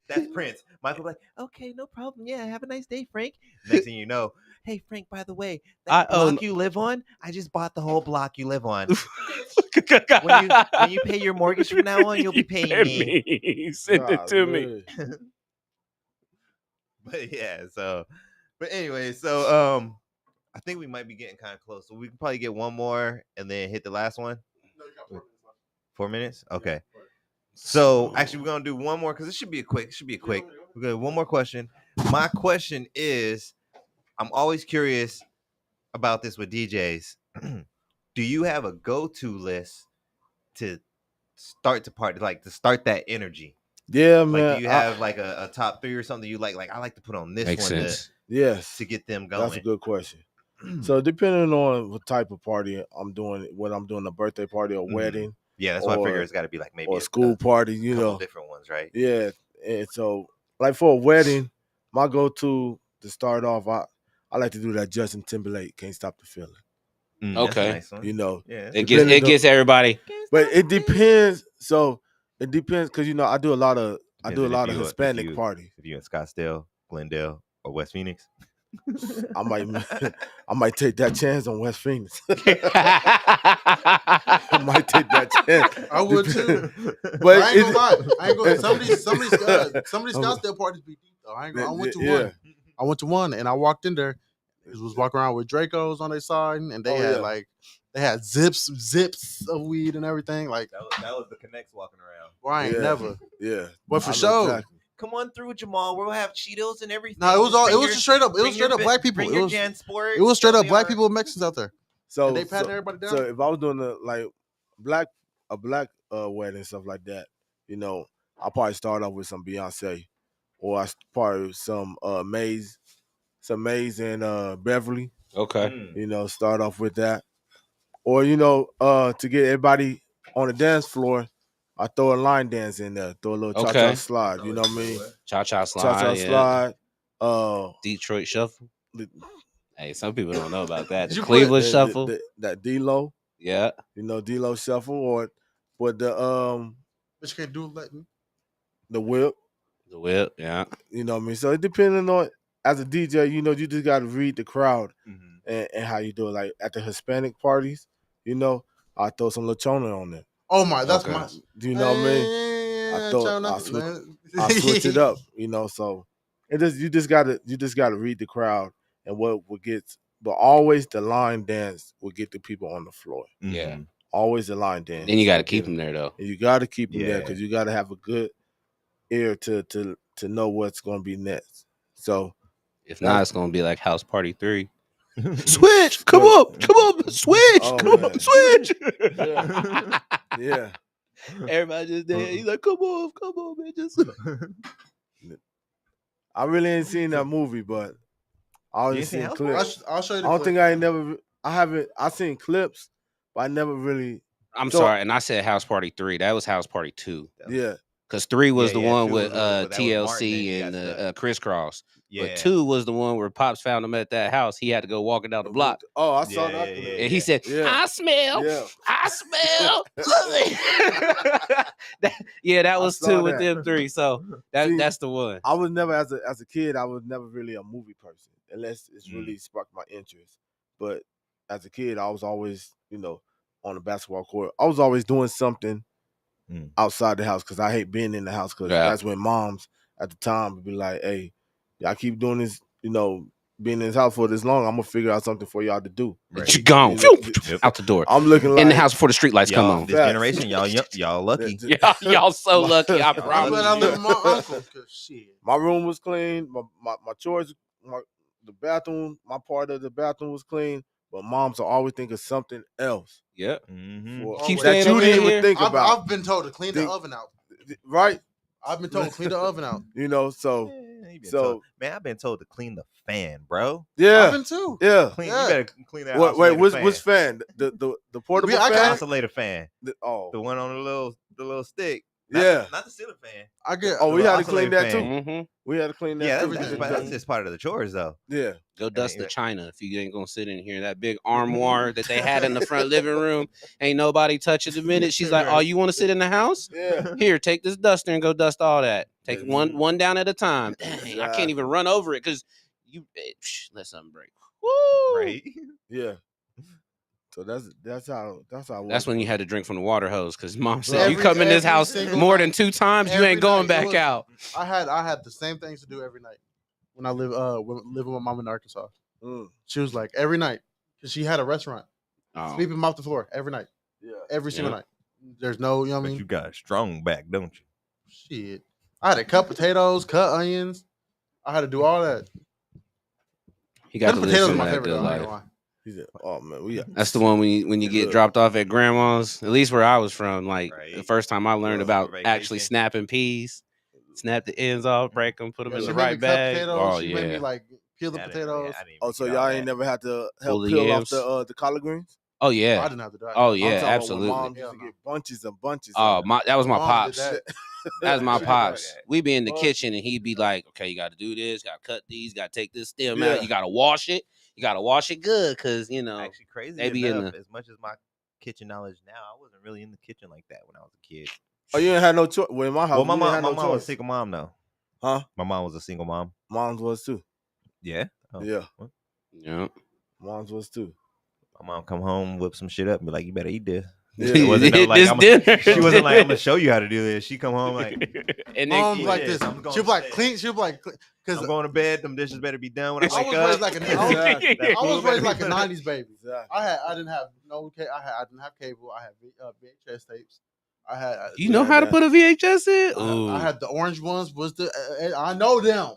That's Prince. Michael be like, okay, no problem. Yeah, have a nice day, Frank. Next thing you know, hey Frank, by the way, that block you live on, I just bought the whole block you live on. when you pay your mortgage from now on, you'll be paying me. Send it to me. But yeah, but anyway, so I think we might be getting kind of close. So we can probably get one more and then hit the last one. 4 minutes? Okay. So actually we're gonna do one more because it should be a quick. We're gonna one more question. My question is, I'm always curious about this with DJs. Do you have a go-to list to start the party, like to start that energy? Yeah, man. Like, do you have like a top 3 or something you like? Like, I like to put on this Makes one sense. to get them going. That's a good question. So depending on what type of party I'm doing, whether I'm doing a birthday party or wedding, yeah, that's why I figure it's got to be like maybe or a school party, you couple know, different ones, right? Yeah, and so like for a wedding, my go-to to start off, I like to do that Justin Timberlake, Can't Stop the Feeling. That's a Okay. nice one. You know, Yeah, It gets everybody. but it depends. So it depends because I do a lot of Hispanic parties. If you in Scottsdale, Glendale, or West Phoenix, I might take that chance on West Phoenix. I might take that chance. I would too. But I ain't gonna lie. I ain't gonna. Some of these Scottsdale parties be deep though. I went to one. I went to one and I walked in there. It was walking around with Dracos on their side, and they had zips of weed and everything. Like that was the connects walking around. Well, I ain't never. Yeah, but for sure. Exactly. Come on through, Jamal. We'll have Cheetos and everything. No, it was just straight up. It was straight up black people. It was straight up black people and Mexicans out there. So and they patting everybody down. So if I was doing a black wedding and stuff like that, I'll probably start off with some Beyonce, or I probably some Maze and Beverly. Okay. Start off with that, or to get everybody on the dance floor, I throw a line dance in there, throw a little cha-cha slide. You know what I mean? Cha-cha slide. Cha-cha slide. Detroit shuffle. Hey, some people don't know about that. The Cleveland shuffle. That D-Lo. Yeah. D-Lo shuffle, or the But you can't do letting. The whip. The whip, yeah. You know what I mean? So it depending on, as a DJ, you just got to read the crowd and how you do it. Like at the Hispanic parties, I throw some lechona on there. Oh my, that's my. Do you know what I mean? I switch it up. So you just gotta read the crowd and what gets. But always the line dance will get the people on the floor. Yeah. Always the line dance. And you got to keep them there though. And you got to keep them there because you got to have a good ear to know what's going to be next. So if not, it's going to be like House Party 3. Switch, come on, switch, Oh, come on, man. switch. Yeah. Everybody just there. He's like, come on, man, just. I really ain't seen that movie, but I You always ain't seen seen House clips. I'll show you I the don't clip. think I ain't never. I haven't. I seen clips, but I never really. I'm So- sorry, and I said House Party 3. That was House Party 2. Yeah. Because 3 was Yeah, the yeah, one 2 with was that was Martin, TLC and and he got stuck. Crisscross. Yeah. But 2 was the one where Pops found him at that house. He had to go walking down the block. Oh, I saw Yeah, that. yeah, clip. yeah. And he said, Yeah. I smell. Yeah. I smell. that was saw 2 with that. them 3. So See, that's the one. I was never as a kid. I was never really a movie person unless it's Mm. really sparked my interest. But as a kid, I was always, on the basketball court. I was always doing something outside the house because I hate being in the house because that's when moms at the time would be like, "Hey, y'all keep doing this, being in this house for this long. I'm gonna figure out something for y'all to do." Right. You gone out the door. I'm looking like in the house before the street lights come on. This generation, y'all lucky. Y'all so lucky. I I'm promise. glad I live with my uncle. 'Cause shit. My room was clean. My chores, the bathroom, my part of the bathroom was clean. But moms will always think of something else. Yeah. Keep that staying you over didn't here. even think about. I've been told to clean the oven out. Right? I've been told to clean the oven out. So man, I've been told to clean the fan, bro. yeah, I've been too. Yeah. You better clean that. Wait, which fan? The portable fan? Oscillator fan. The one on the little stick. Not the ceiling fan. I get. Oh, we had to clean that fan. too. We had to clean that. Yeah, too. that's just part of the chores, though. Yeah. Go dust the china if you ain't gonna sit in here. That big armoire that they had in the front living room, ain't nobody touch it the minute. She's like, "Oh, you want to sit in the house? Yeah. Here, take this duster and go dust all that. Take one down at a time. Dang, I can't even run over it because you let something break. Woo! Right? Yeah. So that's how. That's when you had to drink from the water hose because mom said Every- you come in this every house single more night. than 2 times, you Every ain't going night. It back was- out. I had the same things to do every night when I living with my mom in Arkansas. She was like every night because she had a restaurant. Sweep him off the floor every night. Yeah. Every single night. There's no, you know what I But mean? you got a strong back, don't you? Shit. I had to cut potatoes, cut onions. I had to do all that. He got to Cut live potatoes some is my of that favorite. good Though, I ain't life. gonna lie. He said, "Oh man, That's the one when you get dropped off at grandma's. At least where I was from, like the first time I learned about actually snapping peas, snap the ends off, break them, put them in She the made me right cut bag. potatoes. Oh She yeah, made me like peel the potatoes. Oh, so y'all ain't never had to Pull help the peel yams. off the collard greens? Oh yeah. I didn't have to do that. Oh I'm yeah, talking about absolutely. when mom used to get bunches and bunches. Oh of that was my Mom pops. did that. That was my She did pops. that. We'd be in the kitchen and he'd be like, "Okay, you got to do this. Got to cut these. Got to take this stem Yeah. out. You got to wash it. You got to wash it good because Actually, crazy they be enough, in as much as my kitchen knowledge now, I wasn't really in the kitchen like that when I was a kid. Oh, you didn't have no choice. Well, in my house, Well, my we didn't mom, have my no mom was a choice. single mom though. Huh? My mom was a single mom. Mom's was too. Yeah. Oh, Yeah. what? Yeah. Mom's was too. My mom come home, whip some shit up, and be like, "You better eat this." Yeah. It wasn't no, like, This dinner. she wasn't like, "I'm gonna show you how to do this." She come home like, and Mom's then, like this. I'm going She'll be like to bed. clean. She'll be like because "I'm going to bed. Them dishes better be done when I I wake was up." raised like a That I was food better raised be like a done. '90s baby. Exactly. I didn't have I didn't have cable. I had VHS tapes. I had. you know how to put a VHS in? Ooh. I had the orange ones. Was the I know them.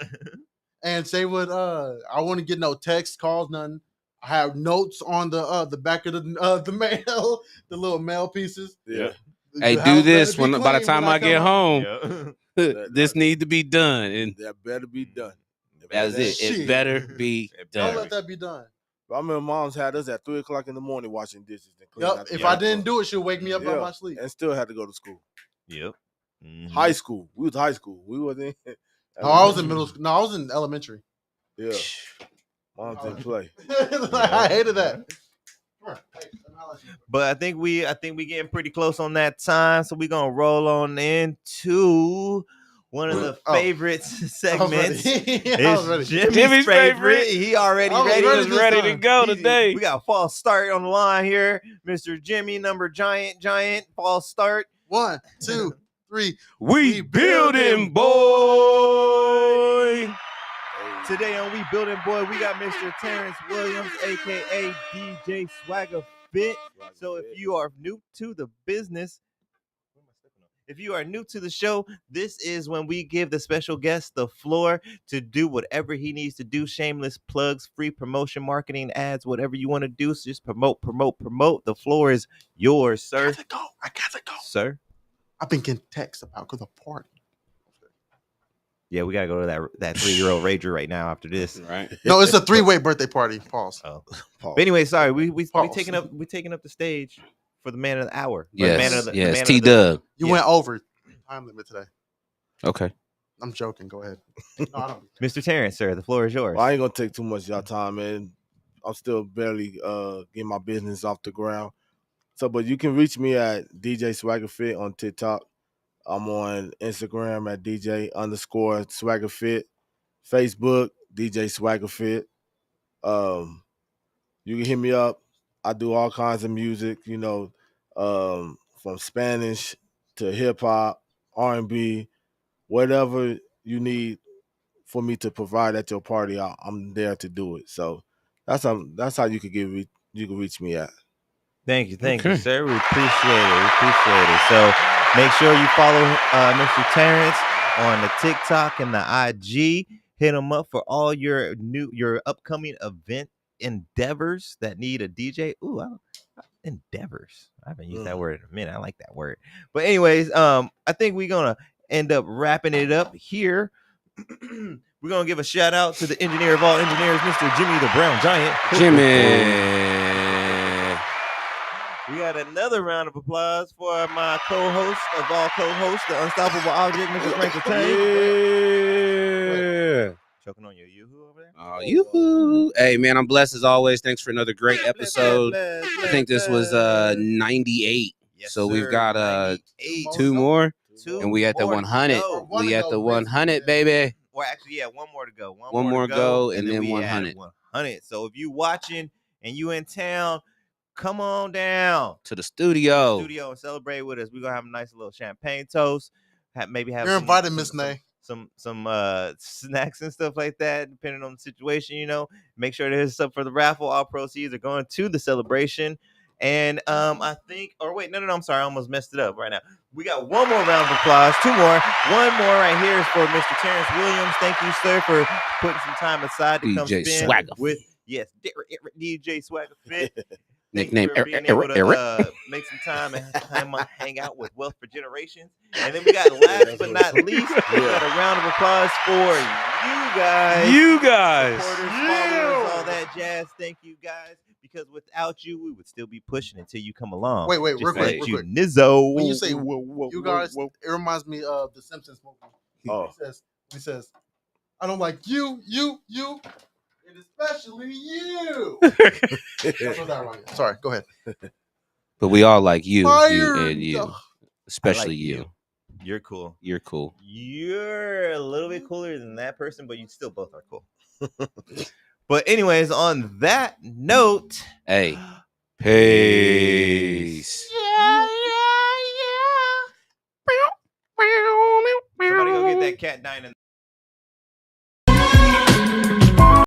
And say what I wouldn't get no text calls, nothing. I have notes on the back of the mail, the little mail pieces. Yeah. Hey, The do house this better be when by the clean time when I get come home. Yeah. This need to be done, and That better be done. that's it. It Shit. better be Don't done. let that be done. I remember mom's had us at 3:00 in the morning washing dishes. And cleaning Yep. out the If I bathroom. didn't do it, she'll wake me up out Yeah. my sleep. And still had to go to school. Yep. Mhm. High school. We was high school. We wasn't. No, I was in middle school. No, I was in elementary. Yeah. Mom didn't play. I hated that. But I think we getting pretty close on that time, so we're gonna roll on into one of the favorite segments. I was ready. It's Jimmy's, Jimmy's favorite. favorite. He already I was ready. ready He was this ready to time. go today. We got a false start on the line here, Mr. Jimmy, number giant false start. 1, 2, 3. We building, boy. Today on We Building Boy, we got Mr. Terrence Williams, aka DJ Swaggafit. So if you are new to the business, If you are new to the show, this is when we give the special guest the floor to do whatever he needs to do. Shameless plugs, free promotion, marketing, ads, whatever you want to do. So just promote. The floor is yours, sir. I gotta go. Sir? I've been getting texts about the party. Yeah, we gotta go to that 3-year-old rager right now after this. Right. No, it's a 3-way birthday party. Pause. Oh. Pause. But anyway, sorry, we Pause. taking up the stage for the man of the hour. Or the Yes. man of the, yes. the man T of the, Dub. You Yeah. went over time limit today. Okay. I'm joking. Go ahead. No, I don't. Mr. Terrence, sir, the floor is yours. Well, I ain't gonna take too much of y'all time, man. I'm still barely getting my business off the ground. So, but you can reach me at DJ Swaggafit on TikTok. I'm on Instagram at DJ_Swaggafit. Facebook, DJ Swaggafit. You can hit me up. I do all kinds of music, from Spanish to hip hop, R&B, whatever you need for me to provide at your party. I'm there to do it. So that's how you can reach me at. Thank you, Okay. sir. We appreciate it. So make sure you follow Mr. Terrence on the TikTok and the IG. Hit him up for all your upcoming event endeavors that need a DJ. Ooh, endeavors. I haven't used that word in a minute. I like that word. But anyways, I think we're gonna end up wrapping it up here. We're gonna give a shout out to the engineer of all engineers, Mr. Jimmy the Brown Giant. Jimmy. We got another round of applause for my co-host of all co-hosts, the unstoppable object, Mr. Frank the Tank. Yeah. Choking on your yoo-hoo over there? Oh, you. Hey, man, I'm blessed as always. Thanks for another great episode. I think this was 98. Yes, So we've sir. got 98. 2 more. Two And we at the more to 100. go. We at the 100, baby. Or actually, yeah, one more to go. One more go, and then we 100. at 100. So if you watching and you in town, come on down To the studio. and celebrate with us. We're gonna have a nice little champagne toast. Maybe have You're some- invited, some- Miss some- Nay. some snacks and stuff like that, depending on the situation. Make sure there's stuff for the raffle. All proceeds are going to the celebration. And I think, or wait, no, I'm sorry, I almost messed it up right now. We got one more round of applause, 2 more. One more right here is for Mr. Terrence Williams. Thank you, sir, for putting some time aside to come DJ spend Swaggafit. with DJ Swaggafit. Nickname Thank you for being able to make some time and hang out with Wealth for Generations. And then we got last but not least, we got a round of applause for you guys. You guys. Supporters, followers, all that jazz. Thank you guys. Because without you, we would still be pushing until you come along. Wait, Just real to quick, let real you quick. Nizzo. When you say you guys, it reminds me of the Simpsons movie. Oh. He says, I don't like you, and especially you. That's what that right. Sorry, go ahead. But we all like you, Fire. and you. Ugh. Especially I like you. You're cool. You're cool. You're a little bit cooler than that person, but you still both are cool. But anyways, on that note, Hey. Peace. somebody go get that cat 9 in the